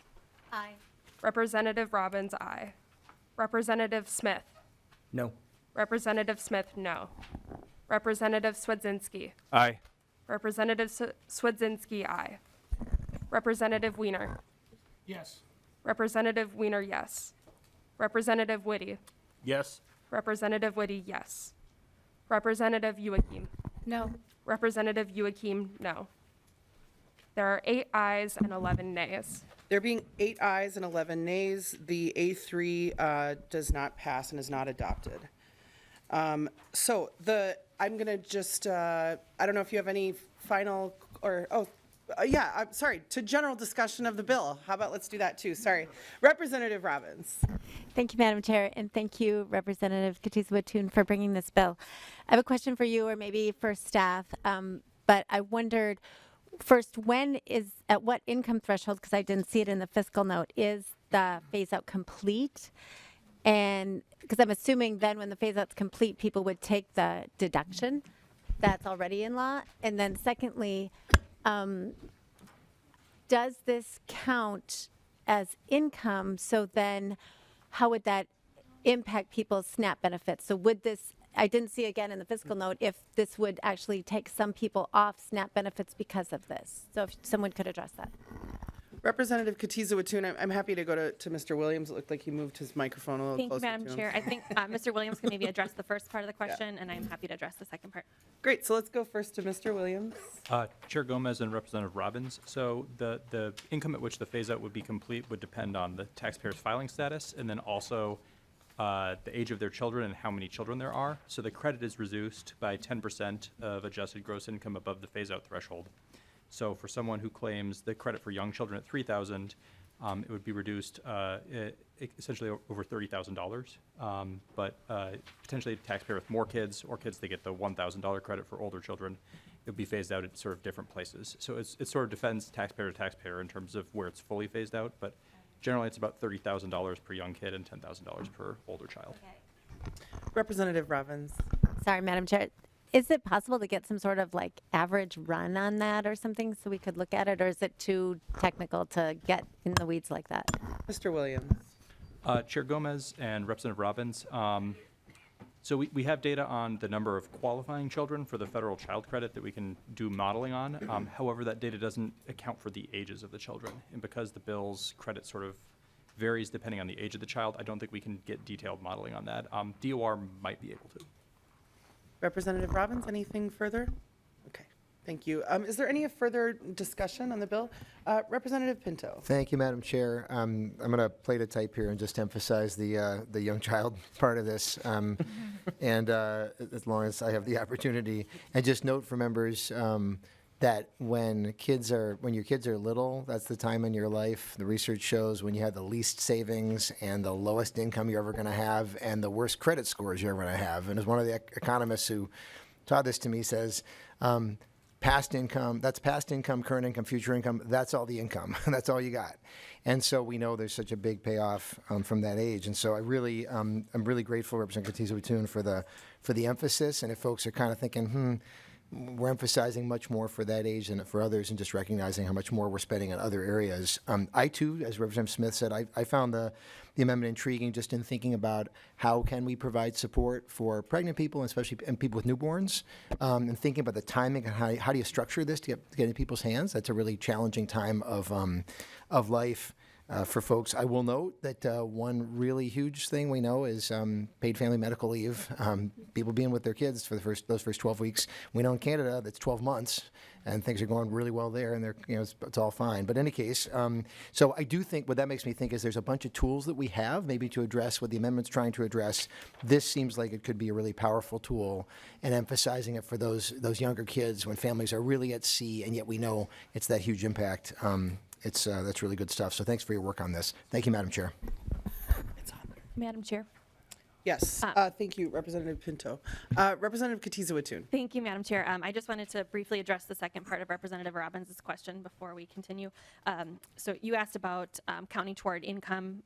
Aye. Representative Robbins, aye. Representative Smith. No. Representative Smith, no. Representative Swedzinski. Aye. Representative Swedzinski, aye. Representative Wiener. Yes. Representative Wiener, yes. Representative Whitty. Yes. Representative Whitty, yes. Representative Joachim. No. Representative Joachim, no. There are 8 ayes and 11 nays. There being 8 ayes and 11 nays, the A3 does not pass and is not adopted. I'm going to just, I don't know if you have any final, I'm sorry, to general discussion of the bill. How about let's do that too? Sorry. Representative Robbins. Thank you, Madam Chair, and thank you, Representative Kotyza-Witthuhn, for bringing this bill. I have a question for you, or maybe for staff, but I wondered, first, at what income threshold, because I didn't see it in the fiscal note, is the phase-out complete? And because I'm assuming then when the phase-out's complete, people would take the deduction that's already in law. And then secondly, does this count as income? So then how would that impact people's SNAP benefits? So would this, I didn't see again in the fiscal note, if this would actually take some people off SNAP benefits because of this. So if someone could address that. Representative Kotyza-Witthuhn, I'm happy to go to Mr. Williams. It looked like he moved his microphone a little Thank you, closer Madam to him. Chair. I think Mr. Williams can maybe address the first part of the question, and I'm happy to address the second part. Great, so let's go first to Mr. Williams. Chair Gomez and Representative Robbins. So the income at which the phase-out would be complete would depend on the taxpayer's filing status and then also the age of their children and how many children there are. So the credit is reduced by 10% of adjusted gross income above the phase-out threshold. So for someone who claims the credit for young children at $3,000, it would be reduced essentially over $30,000. But potentially a taxpayer with more kids or kids, they get the $1,000 credit for older children. It would be phased out at sort of different places. So it sort of defends taxpayer to taxpayer in terms of where it's fully phased out. But generally, it's about $30,000 per young kid and $10,000 per older child. Representative Robbins. Sorry, Madam Chair. Is it possible to get some sort of like average run on that or something so we could look at it, or is it too technical to get in the weeds like that? Mr. Williams. Chair Gomez and Representative Robbins. So we have data on the number of qualifying children for the federal child credit that we can do modeling on. However, that data doesn't account for the ages of the children. And because the bill's credit sort of varies depending on the age of the child, I don't think we can get detailed modeling on that. DOR might be able to. Representative Robbins, anything further? Okay, thank you. Is there any further discussion on the bill? Representative Pinto. Thank you, Madam Chair. I'm going to play the type here and just emphasize the young child part of this, and as long as I have the opportunity, and just note for members that when your kids are little, that's the time in your life, the research shows, when you have the least savings and the lowest income you're ever going to have and the worst credit scores you're ever going to have. And as one of the economists who taught this to me says, past income, that's past income, current income, future income, that's all the income. That's all you got. And so we know there's such a big payoff from that age. And so I'm really grateful, Representative Kotyza-Witthuhn, for the emphasis. And if folks are kind of thinking, we're emphasizing much more for that age than for others, and just recognizing how much more we're spending in other areas. I too, as Representative Smith said, I found the amendment intriguing just in thinking about how can we provide support for pregnant people, and especially and people with newborns, and thinking about the timing and how do you structure this to get in people's hands. That's a really challenging time of life. For folks, I will note that one really huge thing we know is paid family medical leave. People being with their kids for those first 12 weeks. We know in Canada that's 12 months, and things are going really well there, and it's all fine. But in any case, so I do think what that makes me think is there's a bunch of tools that we have maybe to address what the amendment's trying to address. This seems like it could be a really powerful tool, and emphasizing it for those younger kids when families are really at sea, and yet we know it's that huge impact. That's really good stuff. So thanks for your work on this. Thank you, Madam Chair. Madam Chair. Yes, thank you, Representative Pinto. Representative Kotyza-Witthuhn. Thank you, Madam Chair. I just wanted to briefly address the second part of Representative Robbins' question before we continue. So you asked about counting toward income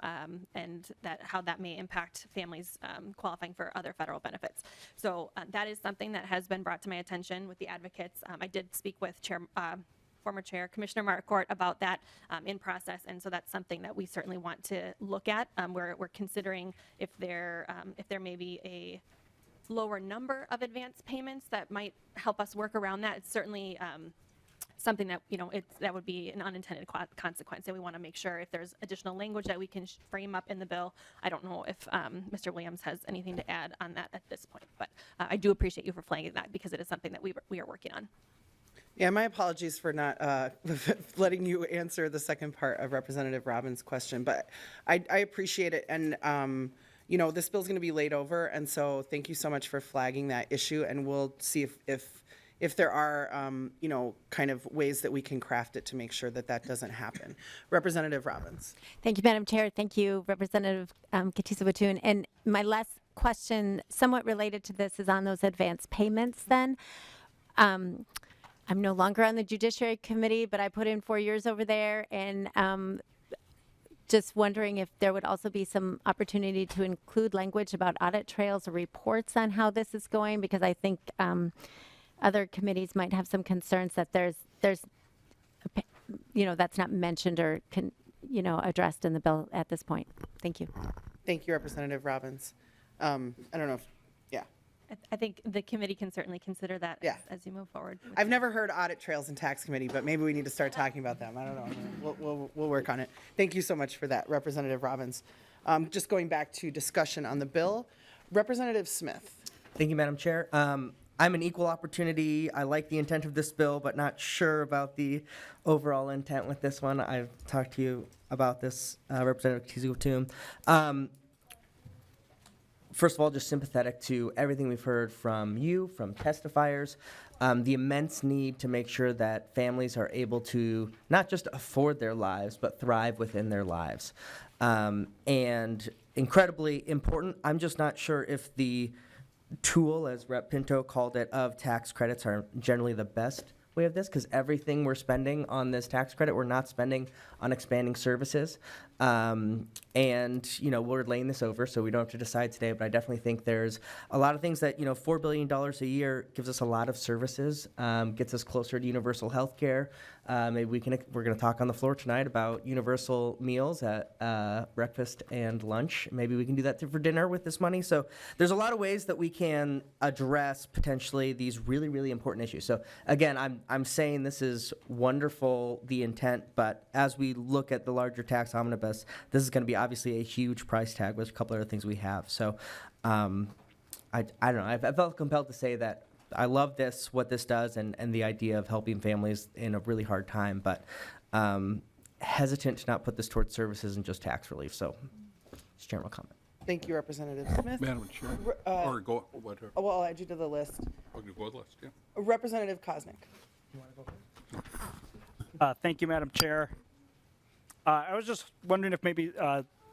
and how that may impact families qualifying for other federal benefits. So that is something that has been brought to my attention with the advocates. I did speak with former Chair Commissioner Marquardt about that in process, and so that's something that we certainly want to look at. We're considering if there may be a lower number of advance payments that might help us work around that. It's certainly something that, that would be an unintended consequence. And we want to make sure if there's additional language that we can frame up in the bill. I don't know if Mr. Williams has anything to add on that at this point, but I do appreciate you for flagging that because it is something that we are working on. Yeah, my apologies for not letting you answer the second part of Representative Robbins' question, but I appreciate it. And, this bill's going to be laid over, and so thank you so much for flagging that issue, and we'll see if there are, kind of ways that we can craft it to make sure that that doesn't happen. Representative Robbins. Thank you, Madam Chair. Thank you, Representative Kotyza-Witthuhn. And my last question, somewhat related to this, is on those advance payments then. I'm no longer on the Judiciary Committee, but I put in 4 years over there, and just wondering if there would also be some opportunity to include language about audit trails or reports on how this is going, because I think other committees might have some concerns that there's that's not mentioned or addressed in the bill at this point. Thank you. Thank you, Representative Robbins. I don't know if, yeah. I think the committee can certainly consider that as you move forward. I've never heard audit trails in tax committee, but maybe we need to start talking about them. I don't know. We'll work on it. Thank you so much for that, Representative Robbins. Just going back to discussion on the bill, Representative Smith. Thank you, Madam Chair. I'm an equal opportunity. I like the intent of this bill, but not sure about the overall intent with this one. I've talked to you about this, Representative Kotyza-Witthuhn. First of all, just sympathetic to everything we've heard from you, from testifiers, the immense need to make sure that families are able to not just afford their lives, but thrive within their lives. And incredibly important. I'm just not sure if the tool, as Rep. Pinto called it, of tax credits are generally the best way of this, because everything we're spending on this tax credit, we're not spending on expanding services. And, we're laying this over, so we don't have to decide today, but I definitely think there's a lot of things that, $4 billion a year gives us a lot of services, gets us closer to universal health care. Maybe we're going to talk on the floor tonight about universal meals at breakfast and lunch. Maybe we can do that for dinner with this money. So there's a lot of ways that we can address potentially these really, really important issues. So again, I'm saying this is wonderful, the intent, but as we look at the larger tax omnibus, this is going to be obviously a huge price tag with a couple other things we have. So I don't know. I felt compelled to say that I love what this does, and the idea of helping families in a really hard time, but hesitant to not put this towards services and just tax relief. So just general comment. Thank you, Representative Smith. Madam Chair, or go, whatever. Well, I'll add you to the list. Okay, go to the list, yeah. Representative Koznick. Thank you, Madam Chair. I was just wondering if maybe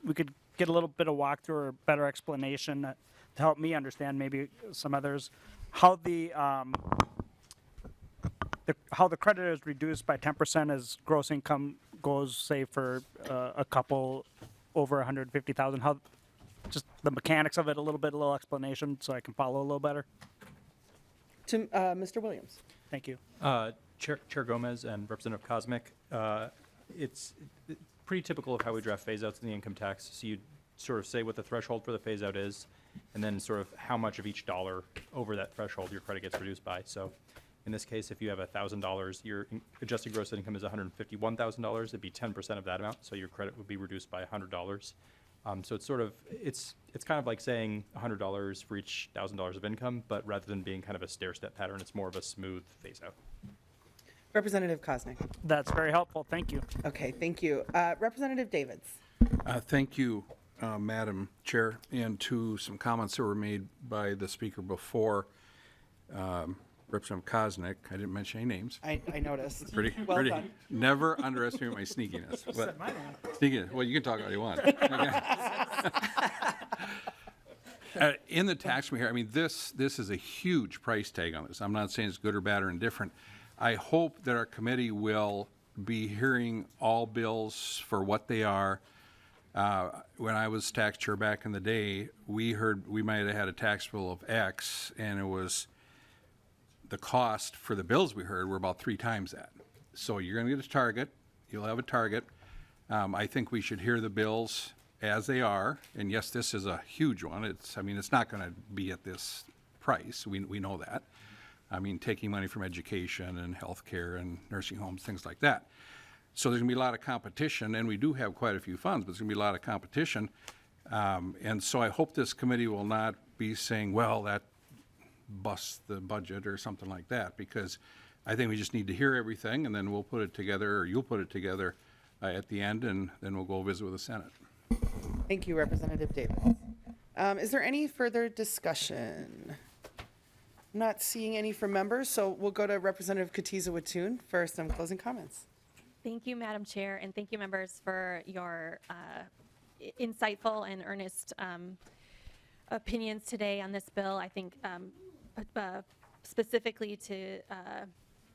we could get a little bit of walkthrough or better explanation to help me understand, maybe some others, how the credit is reduced by 10% as gross income goes, say, for a couple over 150,000. How just the mechanics of it, a little explanation, so I can follow a little better. To Mr. Williams. Thank you. Chair Gomez and Representative Koznick, it's pretty typical of how we draft phase-outs in the income tax. So you sort of say what the threshold for the phase-out is, and then sort of how much of each dollar over that threshold your credit gets reduced by. So in this case, if you have $1,000, your adjusted gross income is $151,000. It'd be 10% of that amount, so your credit would be reduced by $100. So it's sort of it's kind of like saying $100 for each $1,000 of income, but rather than being kind of a stair-step pattern, it's more of a smooth phase-out. Representative Koznick. That's very helpful. Thank you. Okay, thank you. Representative Davids. Thank you, Madam Chair, and to some comments that were made by the speaker before, Representative Koznick. I didn't mention any names. I noticed. Pretty. Done. Never underestimate my sneakiness. But sneakiness. Well, you can talk all you want. In the tax here, I mean, this is a huge price tag on this. I'm not saying it's good or bad or indifferent. I hope that our committee will be hearing all bills for what they are. When I was tax chair back in the day, we heard we might have had a tax bill of X, and it was the cost for the bills we heard were about 3 times that. So you're going to get a target. You'll have a target. I think we should hear the bills as they are. And yes, this is a huge one. It's not going to be at this price. We know that. I mean, taking money from education and healthcare and nursing homes, things like that. So there's going to be a lot of competition, and we do have quite a few funds, but there's going to be a lot of competition. And so I hope this committee will not be saying, well, that busts the budget or something like that, because I think we just need to hear everything, and then we'll put it together, or you'll put it together at the end, and then we'll go visit with the Senate. Thank you, Representative Davis. Is there any further discussion? I'm not seeing any from members, so we'll go to Representative Kotyza-Witthuhn for some closing comments. Thank you, Madam Chair, and thank you, members, for your insightful and earnest opinions today on this bill. I think specifically to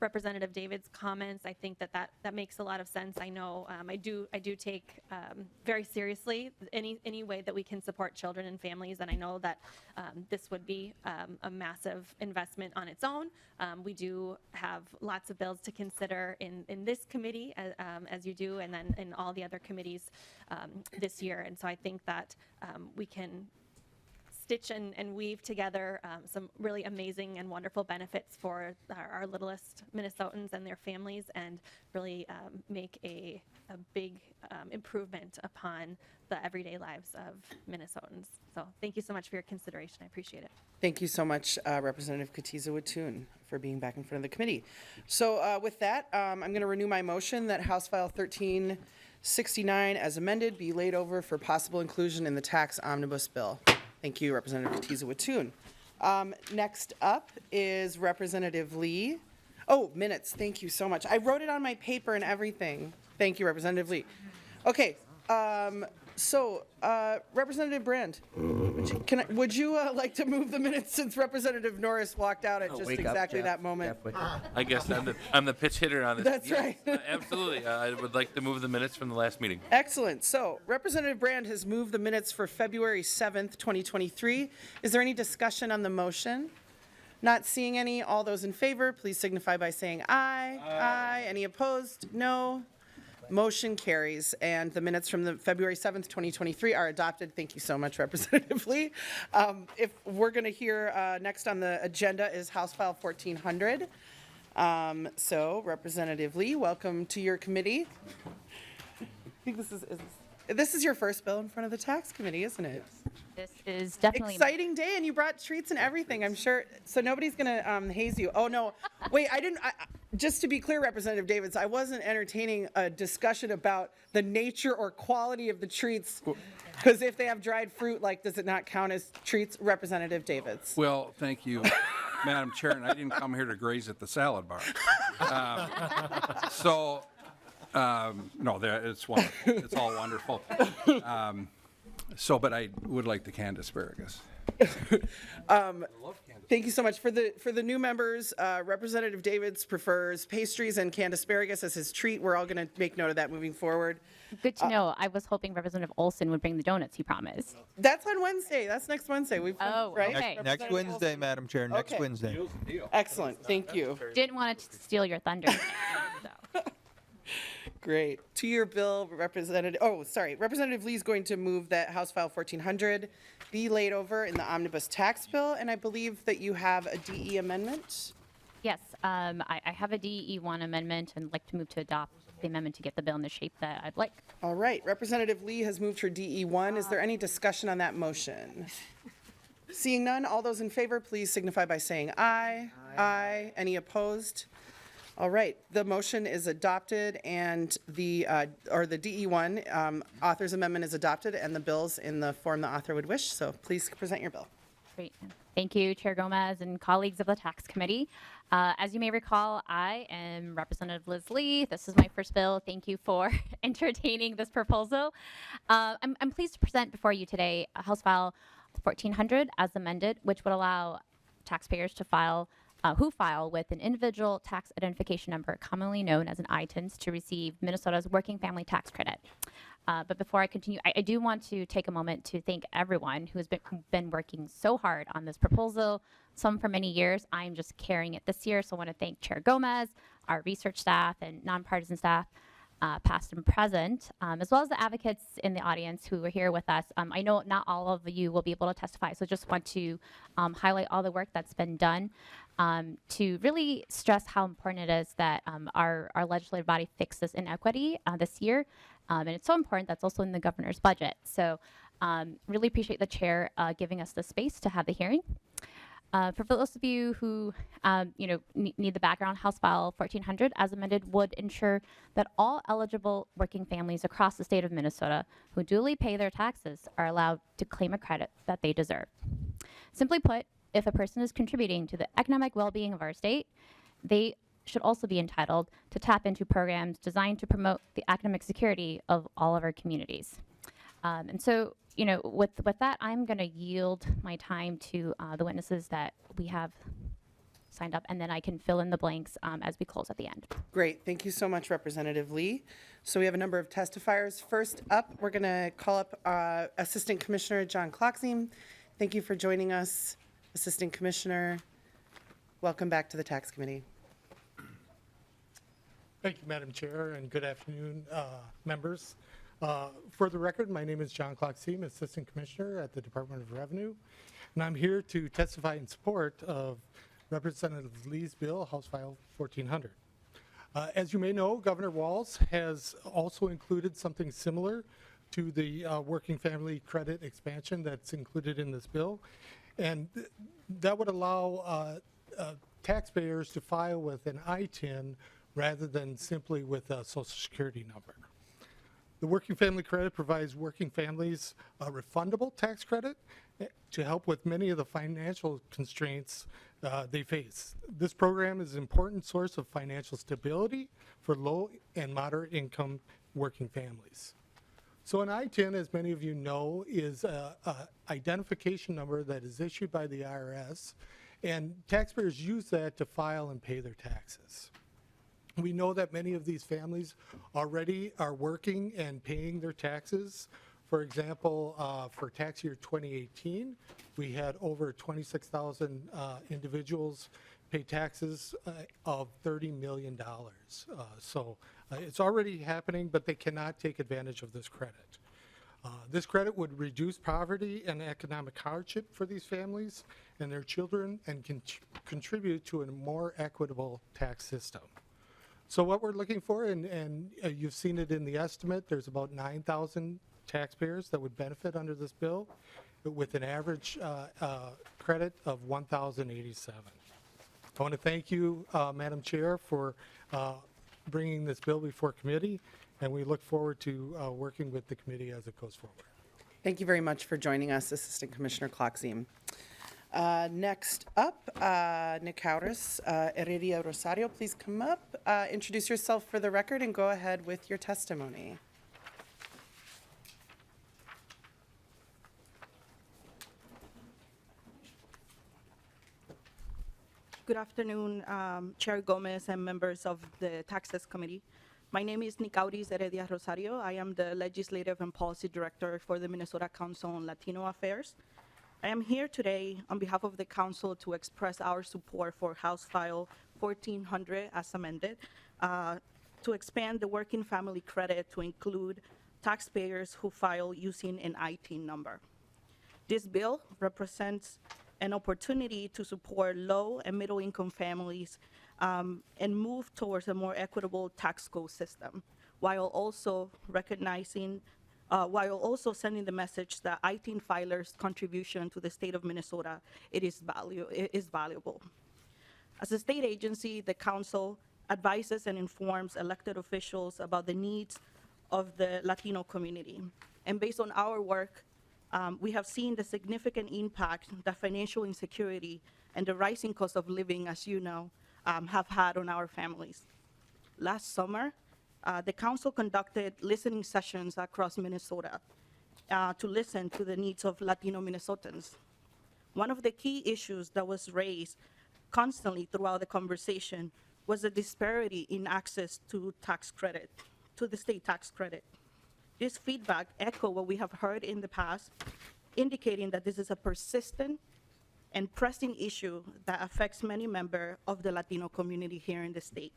Representative David's comments, I think that makes a lot of sense. I know I do take very seriously any way that we can support children and families, and I know that this would be a massive investment on its own. We do have lots of bills to consider in this committee, as you do, and then in all the other committees this year. And so I think that we can stitch and weave together some really amazing and wonderful benefits for our littlest Minnesotans and their families, and really make a big improvement upon the everyday lives of Minnesotans. So thank you so much for your consideration. I appreciate it. Thank you so much, Representative Kotyza-Witthuhn, for being back in front of the committee. So with that, I'm going to renew my motion that House File 1369 as amended be laid over for possible inclusion in the tax omnibus bill. Thank you, Representative Kotyza-Witthuhn. Next up is Representative Lee. Oh, minutes. Thank you so much. I wrote it on my paper and everything. Thank you, Representative Lee. Okay. Representative Brand, would you like to move the minutes since Representative Norris walked out at just exactly that moment? I guess I'm the pitch hitter on this. That's right. Absolutely. I would like to move the minutes from the last meeting. Excellent. So Representative Brand has moved the minutes for February 7th, 2023. Is there any discussion on the motion? Not seeing any. All those in favor, please signify by saying aye. Aye. Any opposed? No. Motion carries, and the minutes from the February 7th, 2023 are adopted. Thank you so much, Representative Lee. If we're going to hear next on the agenda is House File 1400. So Representative Lee, welcome to your committee. I think this is your first bill in front of the tax committee, isn't it? This is definitely exciting day, and you brought treats and everything, I'm sure. So nobody's going to haze you. Oh, no. Wait, I didn't. Just to be clear, Representative Davids, I wasn't entertaining a discussion about the nature or quality of the treats, because if they have dried fruit, does it not count as treats? Representative Davids. Well, thank you, Madam Chair, and I didn't come here to graze at the salad bar. No, it's wonderful. It's all wonderful. But I would like the canned asparagus. Thank you so much. For the new members, Representative Davids prefers pastries and canned asparagus as his treat. We're all going to make note of that moving forward. good to know. I was hoping Representative Olson would bring the donuts he promised. That's on Wednesday. That's next Wednesday. Right? Okay. Next Wednesday, Madam Chair, next Okay. Wednesday. Excellent. Thank you. Didn't want to steal your thunder. Great. To your bill, Representative Lee's going to move that House File 1400 be laid over in the omnibus tax bill, and I believe that you have a DE amendment. Yes, I have a DE1 amendment and like to move to adopt the amendment to get the bill in the shape that I'd like. All right. Representative Lee has moved her DE1. Is there any discussion on that motion? Seeing none, all those in favor, please signify by saying aye. Aye. Any opposed? All right, the motion is adopted, and the DE1 author's amendment is adopted, and the bill's in the form the author would wish. So please present your bill. Great. Thank you, Chair Gomez and colleagues of the Tax Committee. As you may recall, I am Representative Liz Lee. This is my first bill. Thank you for entertaining this proposal. I'm pleased to present before you today House File 1400 as amended, which would allow taxpayers to file who file with an individual tax identification number, commonly known as an ITINS, to receive Minnesota's Working Family Tax Credit. But before I continue, I do want to take a moment to thank everyone who has been working so hard on this proposal, some for many years. I'm just carrying it this year, so I want to thank Chair Gomez, our research staff, and nonpartisan staff, past and present, as well as the advocates in the audience who are here with us. I know not all of you will be able to testify, so just want to highlight all the work that's been done. to really stress how important it is that our legislative body fix this inequity this year. And it's so important that's also in the governor's budget. So really appreciate the chair giving us the space to have the hearing. For those of you who need the background, House File 1400, as amended, would ensure that all eligible working families across the state of Minnesota who duly pay their taxes are allowed to claim a credit that they deserve. Simply put, if a person is contributing to the economic well-being of our state, they should also be entitled to tap into programs designed to promote the economic security of all of our communities. And so, with that, I'm going to yield my time to the witnesses that we have signed up, and then I can fill in the blanks as we close at the end. Great. Thank you so much, Representative Lee. So we have a number of testifiers. First up, we're going to call up Assistant Commissioner John Klockziem. Thank you for joining us, Assistant Commissioner. Welcome back to the Tax Committee. Thank you, Madam Chair, and good afternoon, members. For the record, my name is John Klockziem, Assistant Commissioner at the Department of Revenue, and I'm here to testify in support of Representative Lee's bill, House File 1400. As you may know, Governor Walz has also included something similar to the working family credit expansion that's included in this bill, and that would allow taxpayers to file with an ITIN rather than simply with a Social Security number. The working family credit provides working families a refundable tax credit to help with many of the financial constraints they face. This program is an important source of financial stability for low and moderate income working families. So an ITIN, as many of you know, is an identification number that is issued by the IRS, and taxpayers use that to file and pay their taxes. We know that many of these families already are working and paying their taxes. For example, for tax year 2018, we had over 26,000 individuals pay taxes of $30 million. So it's already happening, but they cannot take advantage of this credit. This credit would reduce poverty and economic hardship for these families and their children and contribute to a more equitable tax system. So what we're looking for, and you've seen it in the estimate, there's about 9,000 taxpayers that would benefit under this bill with an average credit of 1,087. I want to thank you, Madam Chair, for bringing this bill before committee, and we look forward to working with the committee as it goes forward. Thank you very much for joining us, Assistant Commissioner Klockziem. Next up, Nick Howris, Heredia Rosario, please come up, introduce yourself for the record, and go ahead with your testimony. Good afternoon, Chair Gomez and members of the Taxes Committee. My name is Nick Howris Heredia Rosario. I am the Legislative and Policy Director for the Minnesota Council on Latino Affairs. I am here today on behalf of the Council to express our support for House File 1400 as amended, to expand the working family credit to include taxpayers who file using an ITIN number. This bill represents an opportunity to support low and middle income families and move towards a more equitable tax code system, while also sending the message that ITIN filers' contribution to the state of Minnesota is valuable. As a state agency, the Council advises and informs elected officials about the needs of the Latino community. And based on our work, we have seen the significant impact that financial insecurity and the rising cost of living, as you know, have had on our families. Last summer, the Council conducted listening sessions across Minnesota to listen to the needs of Latino Minnesotans. One of the key issues that was raised constantly throughout the conversation was the disparity in access to tax credit, to the state tax credit. This feedback echoed what we have heard in the past, indicating that this is a persistent and pressing issue that affects many members of the Latino community here in the state.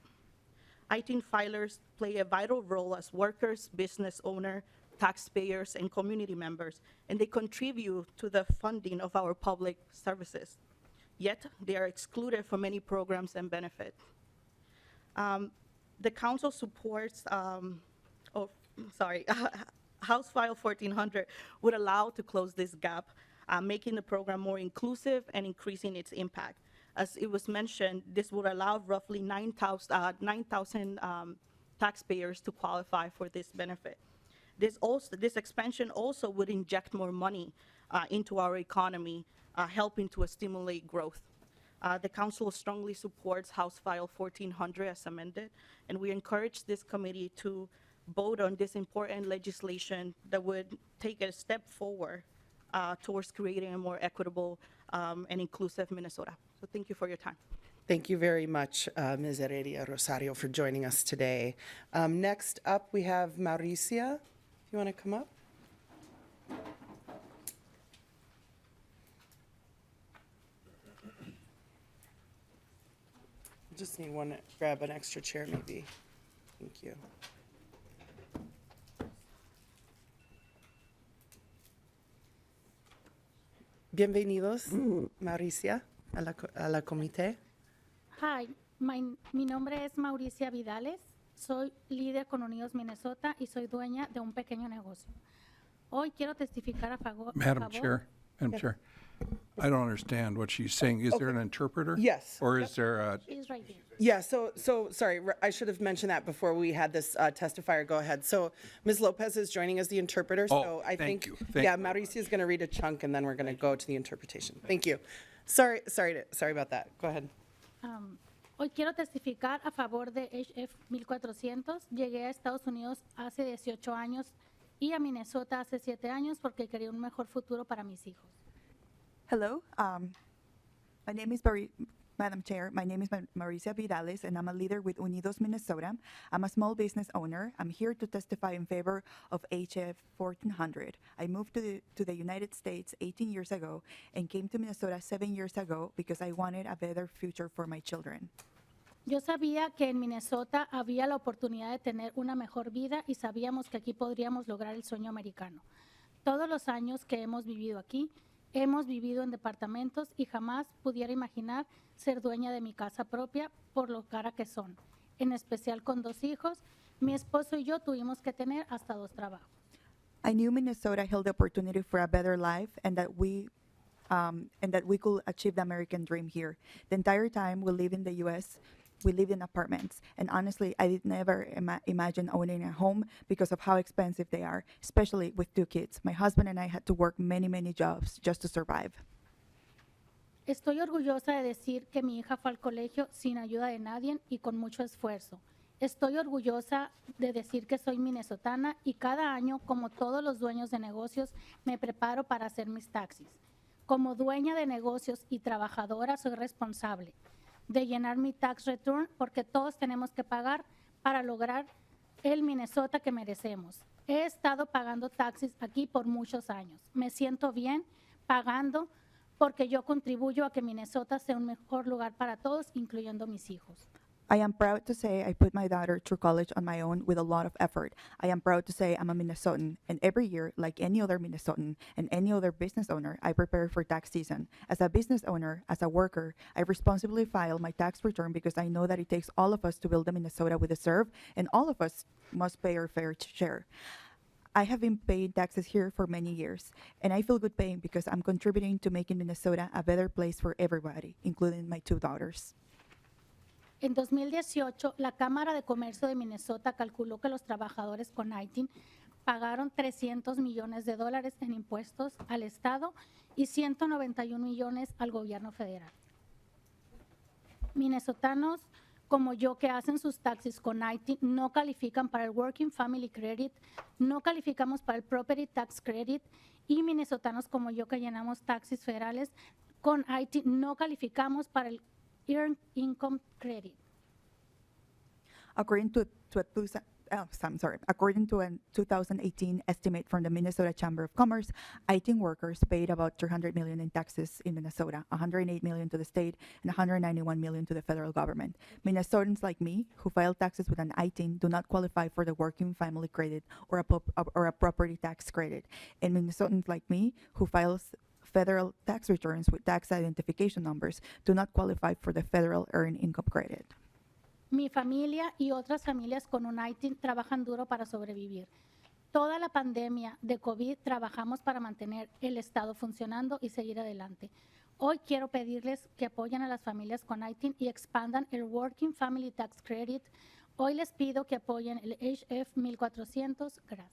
ITIN filers play a vital role as workers, business owners, taxpayers, and community members, and they contribute to the funding of our public services. yet they are excluded from many programs and benefits. The council supports, House File 1400 would allow to close this gap, making the program more inclusive and increasing its impact. As it was mentioned, this would allow roughly 9,000 taxpayers to qualify for this benefit. This expansion also would inject more money into our economy, helping to stimulate growth. The council strongly supports House File 1400 as amended, and we encourage this committee to vote on this important legislation that would take a step forward towards creating a more equitable and inclusive Minnesota. So thank you for your time. Thank you very much, Ms. Heredia Rosario, for joining us today. Next up, we have Mauricia. You want to come up? Just need one, grab an extra chair maybe. Thank you. Bienvenidos, Mauricia, a la comité. Hi, mi nombre es Mauricia Vidales. Soy líder con Unidos Minnesota y soy dueña de un pequeño negocio. Hoy quiero testificar a favor. Madam Chair, I don't understand what she's saying. Is there an interpreter? Yes. Or is there a? She's right here. Yeah, so sorry, I should have mentioned that before we had this testifier go ahead. So Ms. Lopez is joining as the interpreter. So I thank think, you. Thank yeah, you. Mauricia is going to read a chunk and then we're going to go to the interpretation. Thank you. Sorry about that. Go ahead. Hoy quiero testificar a favor de HF 1400. Llegué a Estados Unidos hace 18 años y a Minnesota hace 7 años porque quería un mejor futuro para mis hijos. Hello, my name is Madam Chair, my name is Mauricia Vidales, and I'm a leader with Unidos Minnesota. I'm a small business owner. I'm here to testify in favor of HF 1400. I moved to the United States 18 years ago and came to Minnesota 7 years ago because I wanted a better future for my children. Yo sabía que en Minnesota había la oportunidad de tener una mejor vida y sabíamos que aquí podríamos lograr el sueño americano. Todos los años que hemos vivido aquí, hemos vivido en departamentos y jamás pudiera imaginar ser dueña de mi casa propia por lo cara que son. En especial con 2 hijos, mi esposo y yo tuvimos que tener hasta 2 trabajos. I knew Minnesota held the opportunity for a better life and that we could achieve the American dream here. The entire time we lived in the U.S., we lived in apartments, and honestly, I did never imagine owning a home because of how expensive they are, especially with 2 kids. My husband and I had to work many, many jobs just to survive. Estoy orgullosa de decir que mi hija fue al colegio sin ayuda de nadie y con mucho esfuerzo. Estoy orgullosa de decir que soy minnesotana y cada año, como todos los dueños de negocios, me preparo para hacer mis taxis. Como dueña de negocios y trabajadora, soy responsable de llenar mi tax return porque todos tenemos que pagar para lograr el Minnesota que merecemos. He estado pagando taxis aquí por muchos años. Me siento bien pagando porque yo contribuyo a que Minnesota sea un mejor lugar para todos, incluyendo mis hijos. I am proud to say I put my daughter through college on my own with a lot of effort. I am proud to say I'm a Minnesotan, and every year, like any other Minnesotan and any other business owner, I prepare for tax season. As a business owner, as a worker, I responsibly file my tax return because I know that it takes all of us to build the Minnesota we deserve, and all of us must pay our fair share. I have been paying taxes here for many years, and I feel good paying because I'm contributing to making Minnesota a better place for everybody, including my 2 daughters. En 2018, la Cámara de Comercio de Minnesota calculó que los trabajadores con ITIN pagaron $300 millones en impuestos al Estado y 191 millones al gobierno federal. Minnesotanos como yo que hacen sus taxis con ITIN no califican para el Working Family Credit, no calificamos para el Property Tax Credit y minnesotanos como yo que llenamos taxis federales con ITIN no calificamos para el Earned Income Credit. According to a 2018 estimate from the Minnesota Chamber of Commerce, ITIN workers paid about $300 million in taxes in Minnesota, $108 million to the state, and $191 million to the federal government. Minnesotans like me, who file taxes with an ITIN, do not qualify for the Working Family Credit or a property tax credit. And Minnesotans like me, who file federal tax returns with tax identification numbers do not qualify for the federal earned income credit. Mi familia y otras familias con un ITIN trabajan duro para sobrevivir. Toda la pandemia de COVID trabajamos para mantener el Estado funcionando y seguir adelante. Hoy quiero pedirles que apoyen a las familias con ITIN y expandan el Working Family Tax Credit. Hoy les pido que apoyen el HF 1400. Gracias.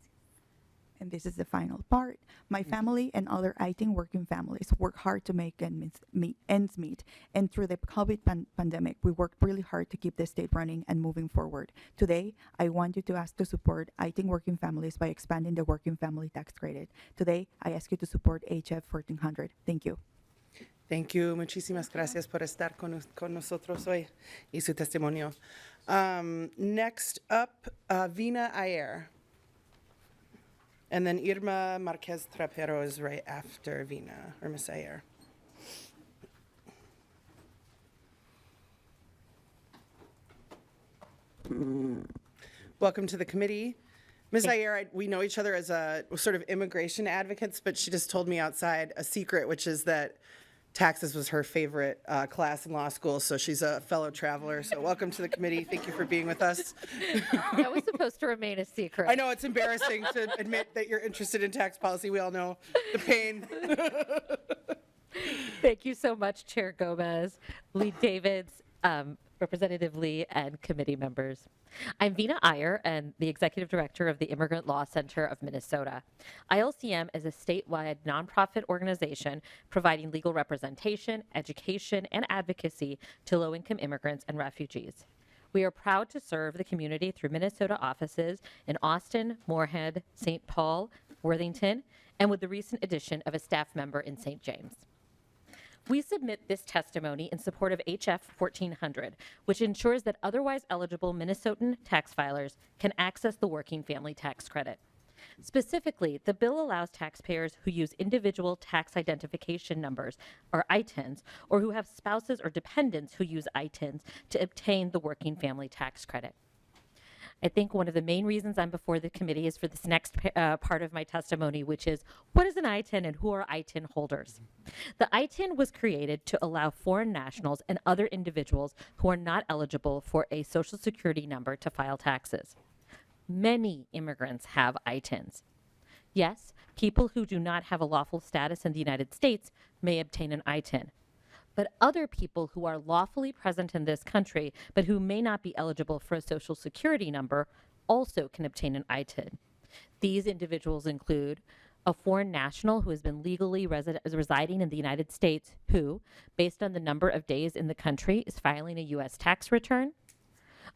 And this is the final part. My family and other ITIN working families work hard to make ends meet. And through the COVID pandemic, we worked really hard to keep the state running and moving forward. Today, I want you to ask to support ITIN working families by expanding the Working Family Tax Credit. Today, I ask you to support HF 1400. Thank you. Thank you. Muchísimas gracias por estar con nosotros hoy y su testimonio. Next up, Vina Ayer. And then Irma Marquez Trapero is right after Vina, or Ms. Ayer. Welcome to the committee. Ms. Ayer, we know each other as a sort of immigration advocates, but she just told me outside a secret, which is that taxes was her favorite class in law school, so she's a fellow traveler. So welcome to the committee. Thank you for being with us. That was supposed to remain a secret. I know it's embarrassing to admit that you're interested in tax policy. We all know the pain. Thank you so much, Chair Gomez, Lee Davids, Representative Lee, and committee members. I'm Vina Ayer, and the Executive Director of the Immigrant Law Center of Minnesota. ILCM is a statewide nonprofit organization providing legal representation, education, and advocacy to low-income immigrants and refugees. We are proud to serve the community through Minnesota offices in Austin, Moorhead, St. Paul, Worthington, and with the recent addition of a staff member in St. James. We submit this testimony in support of HF 1400, which ensures that otherwise eligible Minnesotan tax filers can access the Working Family Tax Credit. Specifically, the bill allows taxpayers who use individual tax identification numbers, or ITINs, or who have spouses or dependents who use ITINs to obtain the Working Family Tax Credit. I think one of the main reasons I'm before the committee is for this next part of my testimony, which is what is an ITIN and who are ITIN holders? The ITIN was created to allow foreign nationals and other individuals who are not eligible for a Social Security number to file taxes. Many immigrants have ITINs. Yes, people who do not have a lawful status in the United States may obtain an ITIN. But other people who are lawfully present in this country, but who may not be eligible for a Social Security number, also can obtain an ITIN. These individuals include a foreign national who has been legally residing in the United States who, based on the number of days in the country, is filing a U.S. tax return,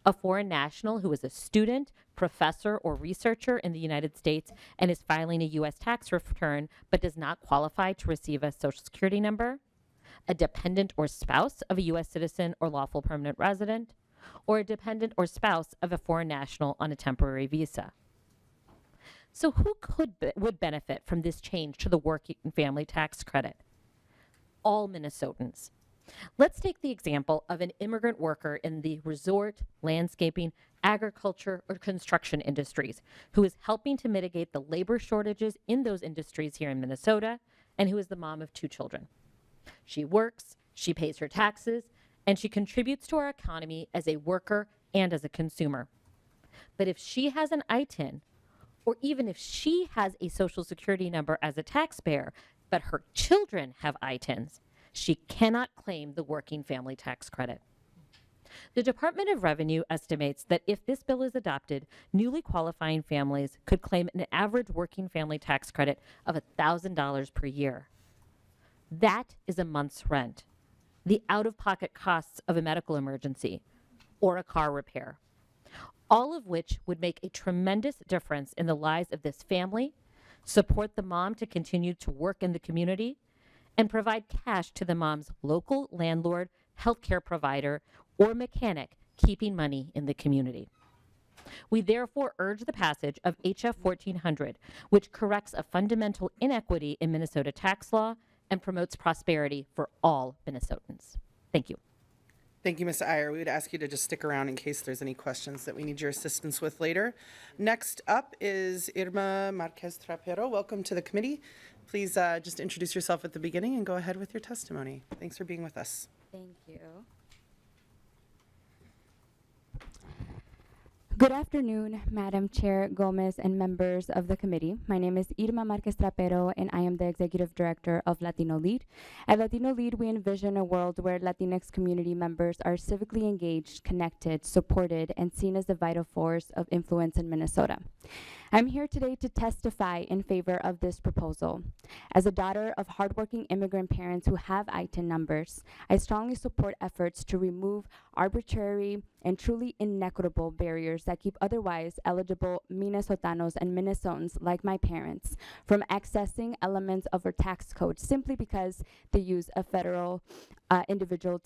a foreign national who is a student, professor, or researcher in the United States and is filing a U.S. tax return but does not qualify to receive a Social Security number, a dependent or spouse of a U.S. citizen or lawful permanent resident, or a dependent or spouse of a foreign national on a temporary visa. So who would benefit from this change to the Working Family Tax Credit? All Minnesotans. Let's take the example of an immigrant worker in the resort, landscaping, agriculture, or construction industries who is helping to mitigate the labor shortages in those industries here in Minnesota and who is the mom of 2 children. She works, she pays her taxes, and she contributes to our economy as a worker and as a consumer. But if she has an ITIN, or even if she has a Social Security number as a taxpayer, but her children have ITINs, she cannot claim the Working Family Tax Credit. The Department of Revenue estimates that if this bill is adopted, newly qualifying families could claim an average Working Family Tax Credit of $1,000 per year. That is a month's rent, the out-of-pocket costs of a medical emergency, or a car repair, all of which would make a tremendous difference in the lives of this family, support the mom to continue to work in the community, and provide cash to the mom's local landlord, healthcare provider, or mechanic keeping money in the community. We therefore urge the passage of HF 1400, which corrects a fundamental inequity in Minnesota tax law and promotes prosperity for all Minnesotans. Thank you. Thank you, Ms. Iyer. We would ask you to just stick around in case there's any questions that we need your assistance with later. Next up is Irma Marquez Trapero. Welcome to the committee. Please just introduce yourself at the beginning and go ahead with your testimony. Thanks for being with us. Thank you. Good afternoon, Madam Chair Gomez and members of the committee. My name is Irma Marquez Trapero, and I am the Executive Director of Latino Lead. At Latino Lead, we envision a world where Latinx community members are civically engaged, connected, supported, and seen as the vital force of influence in Minnesota. I'm here today to testify in favor of this proposal. As a daughter of hardworking immigrant parents who have ITIN numbers, I strongly support efforts to remove arbitrary and truly inequitable barriers that keep otherwise eligible Minnesotanos and Minnesotans like my parents from accessing elements of our tax code simply because they use a federal individual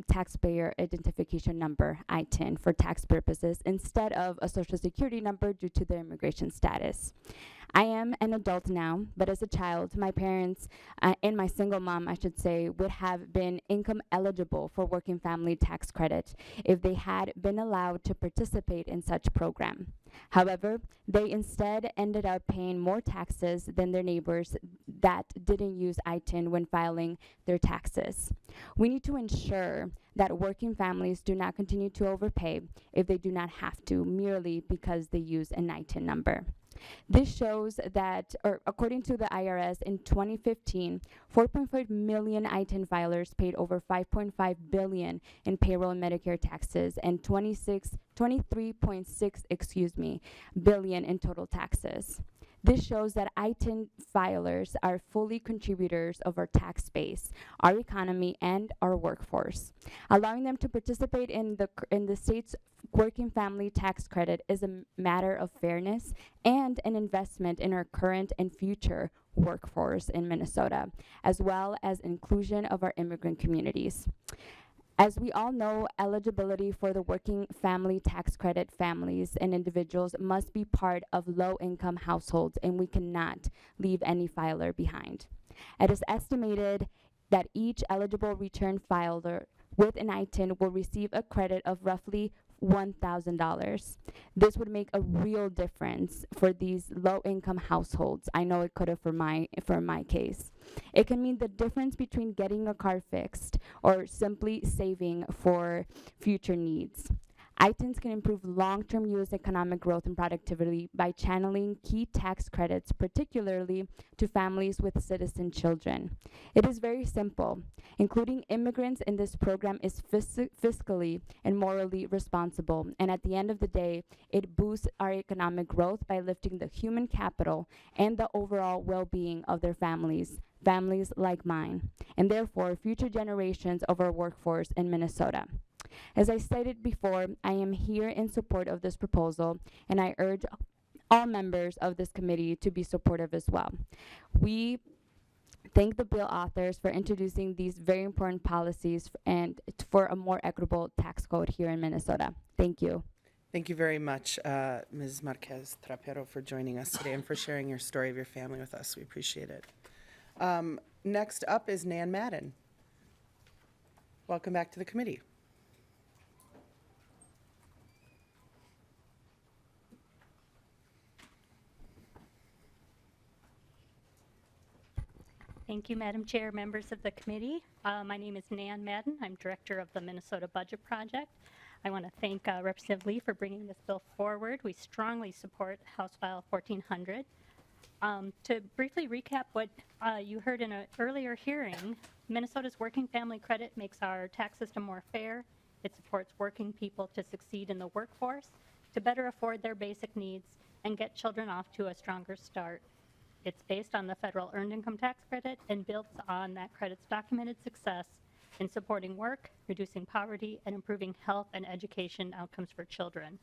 taxpayer identification number, ITIN, for tax purposes instead of a social security number due to their immigration status. I am an adult now, but as a child, my parents and my single mom, I should say, would have been income eligible for working family tax credit if they had been allowed to participate in such program. However, they instead ended up paying more taxes than their neighbors that didn't use ITIN when filing their taxes. We need to ensure that working families do not continue to overpay if they do not have to, merely because they use an ITIN number. This shows that, or according to the IRS, in 2015, 4.5 million ITIN filers paid over $5.5 billion in payroll and Medicare taxes and 23.6 billion in total taxes. This shows that ITIN filers are fully contributors of our tax base, our economy, and our workforce. Allowing them to participate in the state's working family tax credit is a matter of fairness and an investment in our current and future workforce in Minnesota, as well as inclusion of our immigrant communities. As we all know, eligibility for the working family tax credit families and individuals must be part of low-income households, and we cannot leave any filer behind. It is estimated that each eligible return filer with an ITIN will receive a credit of roughly $1,000. This would make a real difference for these low-income households. I know it could have for my case. It can mean the difference between getting a car fixed or simply saving for future needs. ITINs can improve long-term U.S. economic growth and productivity by channeling key tax credits, particularly to families with citizen children. It is very simple. Including immigrants in this program is fiscally and morally responsible, and at the end of the day, it boosts our economic growth by lifting the human capital and the overall well-being of their families like mine, and therefore future generations of our workforce in Minnesota. As I stated before, I am here in support of this proposal, and I urge all members of this committee to be supportive as well. We thank the bill authors for introducing these very important policies and for a more equitable tax code here in Minnesota. Thank you. Thank you very much, Ms. Marquez Trapero, for joining us today and for sharing your story of your family with us. We appreciate it. Next up is Nan Madden. Welcome back to the committee. Thank you, Madam Chair, members of the committee. My name is Nan Madden. I'm Director of the Minnesota Budget Project. I want to thank Representative Lee for bringing this bill forward. We strongly support House File 1400. To briefly recap what you heard in an earlier hearing, Minnesota's working family credit makes our tax system more fair. It supports working people to succeed in the workforce, to better afford their basic needs, and get children off to a stronger start. It's based on the federal earned income tax credit and builds on that credit's documented success in supporting work, reducing poverty, and improving health and education outcomes for children.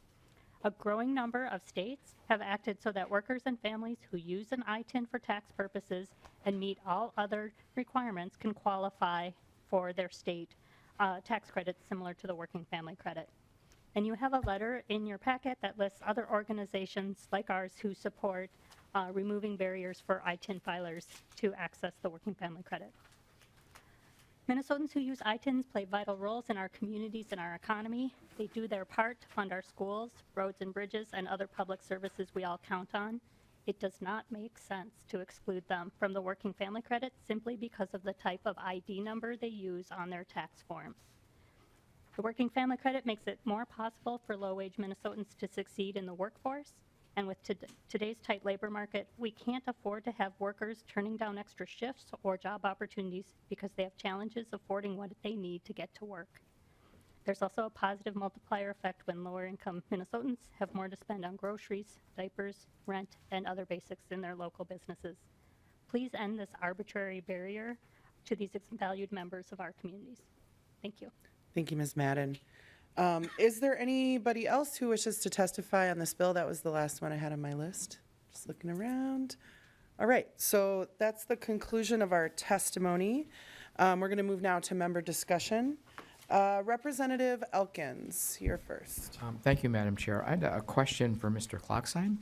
A growing number of states have acted so that workers and families who use an ITIN for tax purposes and meet all other requirements can qualify for their state tax credits similar to the working family credit. And you have a letter in your packet that lists other organizations like ours who support removing barriers for ITIN filers to access the working family credit. Minnesotans who use ITINs play vital roles in our communities and our economy. They do their part to fund our schools, roads and bridges, and other public services we all count on. It does not make sense to exclude them from the working family credit simply because of the type of ID number they use on their tax forms. The working family credit makes it more possible for low-wage Minnesotans to succeed in the workforce. And with today's tight labor market, we can't afford to have workers turning down extra shifts or job opportunities because they have challenges affording what they need to get to work. There's also a positive multiplier effect when lower-income Minnesotans have more to spend on groceries, diapers, rent, and other basics in their local businesses. Please end this arbitrary barrier to these valued members of our communities. Thank you. Thank you, Ms. Madden. Is there anybody else who wishes to testify on this bill? That was the last one I had on my list. Just looking around. All right, so that's the conclusion of our testimony. We're going to move now to member discussion. Representative Elkins, you're first. Thank you, Madam Chair. I had a question for Mr. Kloxheim.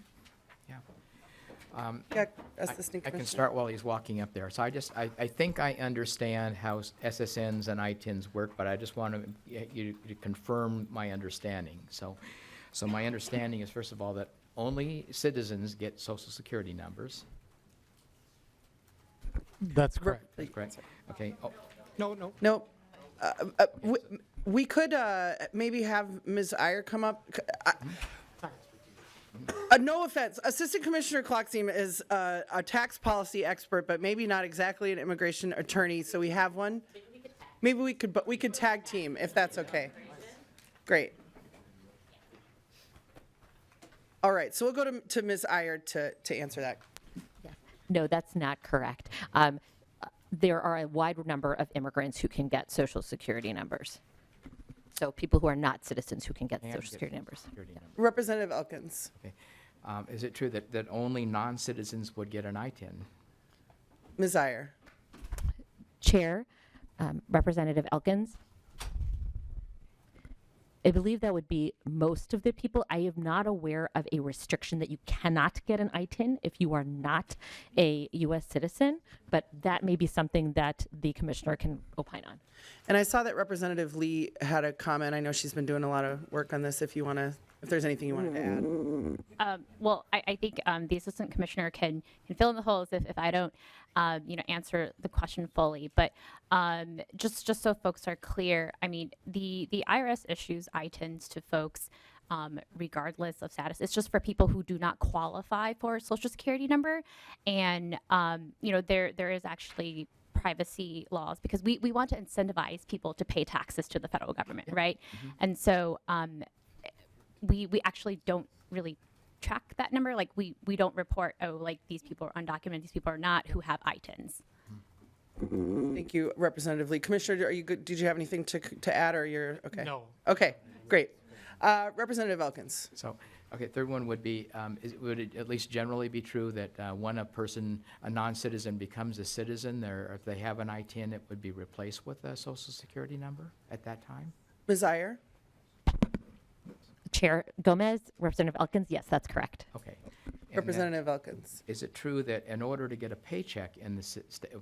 Yeah, Assistant I can Commissioner. start while he's walking up there. So I think I understand how SSNs and ITINs work, but I just want you to confirm my understanding. So my understanding is, first of all, that only citizens get Social Security numbers. That's correct. That's correct. Okay. Oh, No. We could maybe have Ms. Iyer come up. No offense, Assistant Commissioner Kloxheim is a tax policy expert, but maybe not exactly an immigration attorney. So we have one. Maybe we could, but we could tag team if that's okay. Great. All right, so we'll go to Ms. Iyer to answer that. No, that's not correct. There are a wide number of immigrants who can get Social Security numbers. So people who are not citizens who can get Social Security numbers. Representative Elkins. okay. Is it true that only non-citizens would get an ITIN? Ms. Iyer. Chair, Representative Elkins. I believe that would be most of the people. I am not aware of a restriction that you cannot get an ITIN if you are not a U.S. citizen, but that may be something that the commissioner can opine on. And I saw that Representative Lee had a comment. I know she's been doing a lot of work on this. If there's anything you wanted to add. Well, I think the assistant commissioner can fill in the holes if I don't, answer the question fully. But just so folks are clear, I mean, the IRS issues ITINs to folks regardless of status. It's just for people who do not qualify for a Social Security number. And, there is actually privacy laws because we want to incentivize people to pay taxes to the federal government, right? Mm-hmm. And so we actually don't really track that number. Like we don't report, these people are undocumented, these people are not, who have ITINs. Thank you, Representative Lee. Commissioner, are you good? Did you have anything to add, or you're okay? No. Okay, great. Representative Elkins. So, okay, third one would be, would it at least generally be true that when a non-citizen becomes a citizen, if they have an ITIN, it would be replaced with a Social Security number at that time? Ms. Iyer. Chair Gomez, Representative Elkins, yes, that's correct. Okay. Representative Elkins. Is it true that in order to get a paycheck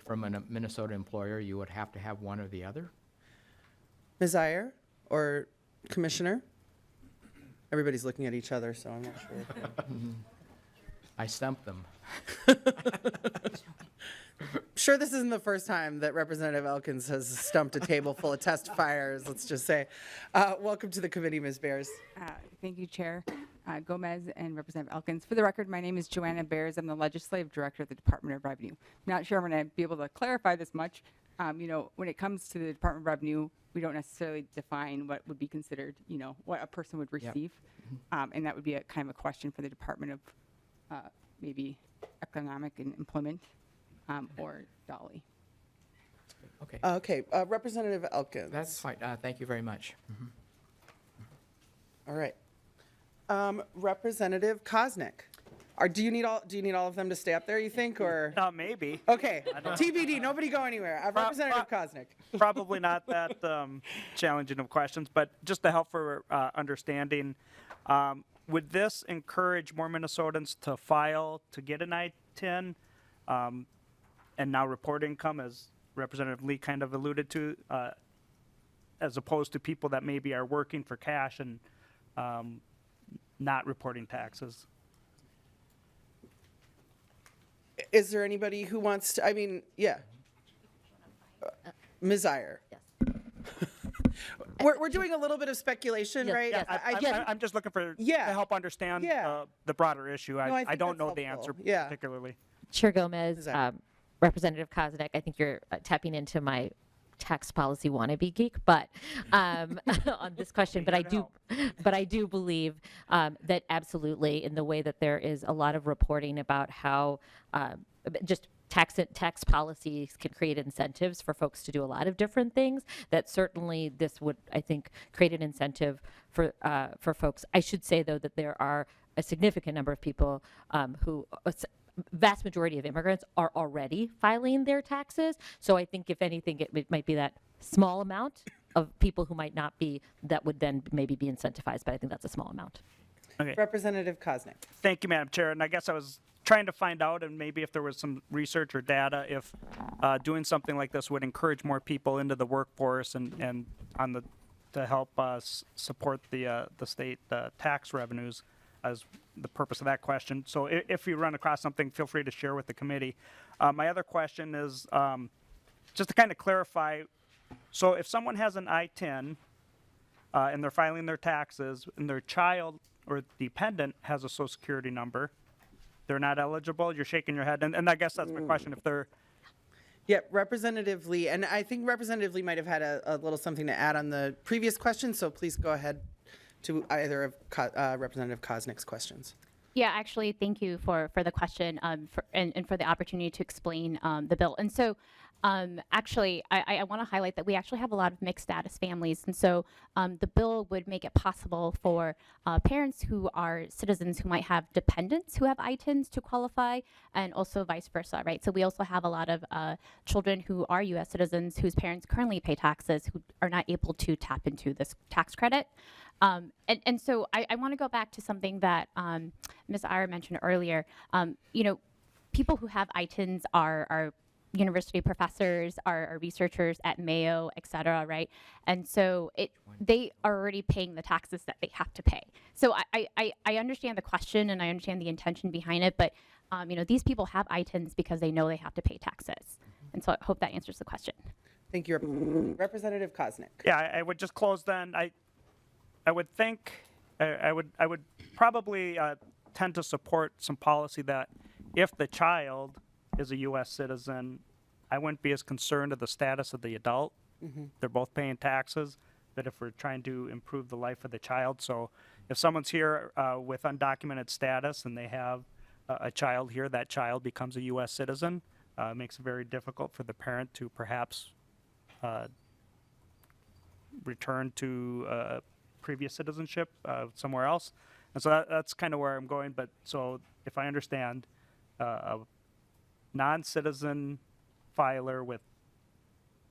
from a Minnesota employer, you would have to have one or the other? Ms. Iyer or Commissioner? Everybody's looking at each other, so I'm not sure. I stumped them. Sure, this isn't the first time that Representative Elkins has stumped a table full of testifiers, let's just say. Welcome to the committee, Ms. Bears. Thank you, Chair Gomez and Representative Elkins. For the record, my name is Joanna Bears. I'm the Legislative Director of the Department of Revenue. I'm not sure I'm going to be able to clarify this much. When it comes to the Department of Revenue, we don't necessarily define what would be considered, what a person would receive. Yep. And that would be a kind of a question for the Department of maybe Economic and Employment or Dolly. Okay. Okay, Representative Elkins. That's fine. Thank you very much. Mm-hmm. All right. Representative Koznick. Do you need all of them to stay up there, you think, or? Maybe. Okay, TBD, nobody go anywhere. Representative Koznick. Probably not that challenging of questions, but just to help for understanding, would this encourage more Minnesotans to file to get an I-10 and now report income as Representative Lee kind of alluded to, as opposed to people that maybe are working for cash and not reporting taxes. Is there anybody who wants to, I mean, yeah. Ms. Iyer. Yes. We're doing a little bit of speculation, Yes, right? yes. I'm just looking for Yeah. to help understand Yeah. the broader issue. No, I I think don't that's Oh, know the helpful. answer Yeah. particularly. Chair Gomez, Exactly. Representative Koznick, I think you're tapping into my tax policy wannabe geek, but on this question, but I do believe that absolutely in the way that there is a lot of reporting about how just tax policies can create incentives for folks to do a lot of different things, that certainly this would, I think, create an incentive for folks. I should say, though, that there are a significant number of people who, vast majority of immigrants are already filing their taxes. So I think if anything, it might be that small amount of people who might not be, that would then maybe be incentivized, but I think that's a small amount. Okay. Representative Koznick. Thank you, Madam Chair. And I guess I was trying to find out, and maybe if there was some research or data, if doing something like this would encourage more people into the workforce and on the to help us support the state tax revenues as the purpose of that question. So if you run across something, feel free to share with the committee. My other question is just to kind of clarify. So if someone has an I-10 and they're filing their taxes and their child or dependent has a Social Security number, they're not eligible? You're shaking your head. And I guess that's my question. If they're... Yeah, Representative Lee, and I think Representative Lee might have had a little something to add on the previous question, so please go ahead to either of Representative Koznick's questions. Yeah, actually, thank you for the question and for the opportunity to explain the bill. And so actually, I want to highlight that we actually have a lot of mixed status families. And so the bill would make it possible for parents who are citizens who might have dependents who have ITINs to qualify, and also vice versa, right? So we also have a lot of children who are U.S. citizens whose parents currently pay taxes who are not able to tap into this tax credit. And so I want to go back to something that Ms. Iyer mentioned earlier. You know, people who have ITINs are university professors, are researchers at Mayo, et cetera, right? And so they are already paying the taxes that they have to pay. So I understand the question and I understand the intention behind it, but you know, these people have ITINs because they know they have to pay taxes. And so I hope that answers the question. Thank you, Representative Koznick. Yeah, I would just close then. I would think, I would probably tend to support some policy that if the child is a U.S. citizen, I wouldn't be as concerned of the status of the adult. Mm-hmm. They're both paying taxes, but if we're trying to improve the life of the child, so if someone's here with undocumented status and they have a child here, that child becomes a U.S. citizen, it makes it very difficult for the parent to perhaps return to previous citizenship somewhere else. And so that's kind of where I'm going. But so if I understand, a non-citizen filer with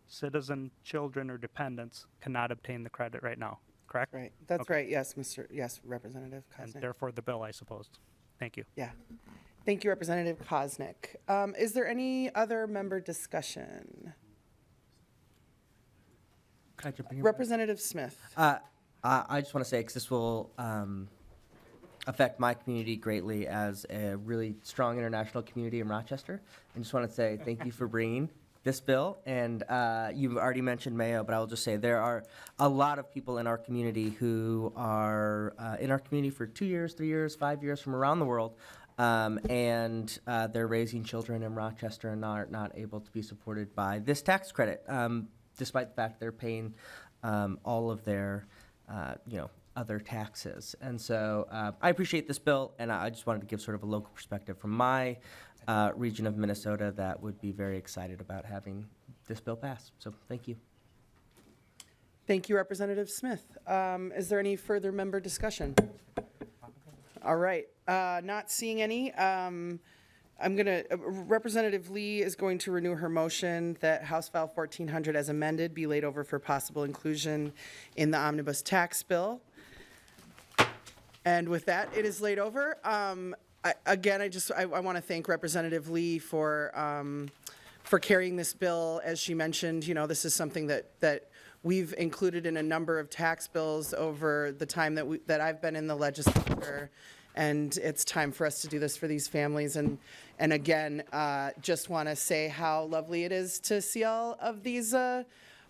citizen children or dependents cannot obtain the credit right now, correct? Right, that's Okay. right. Yes, Representative And Koznick. therefore the bill, I suppose. Thank you. Yeah. Thank you, Representative Koznick. Is there any other member discussion? Can I jump in here? Representative Smith. I just want to say, because this will affect my community greatly as a really strong international community in Rochester. I just want to say thank you for bringing this bill. And you've already mentioned Mayo, but I will just say there are a lot of people in our community who are in our community for 2 years, 3 years, 5 years from around the world. And they're raising children in Rochester and are not able to be supported by this tax credit, despite the fact they're paying all of their other taxes. And so I appreciate this bill, and I just wanted to give sort of a local perspective from my region of Minnesota that would be very excited about having this bill pass. So thank you. Thank you, Representative Smith. Is there any further member discussion? All right, not seeing any. Representative Lee is going to renew her motion that House File 1400 as amended be laid over for possible inclusion in the omnibus tax bill. And with that, it is laid over. Again, I want to thank Representative Lee for for carrying this bill. As she mentioned, this is something that we've included in a number of tax bills over the time that I've been in the legislature. And it's time for us to do this for these families. And again, just want to say how lovely it is to see all of these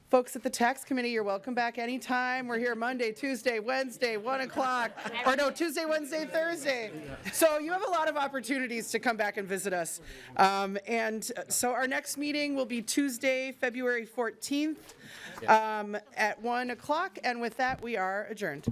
folks at the tax committee. You're welcome back anytime. We're here Monday, Tuesday, Wednesday, 1 o'clock. Or no, Tuesday, Wednesday, Thursday. So you have a lot of opportunities to come back and visit us. And so our next meeting will be Tuesday, February 14th at 1 o'clock. And with that, we are adjourned.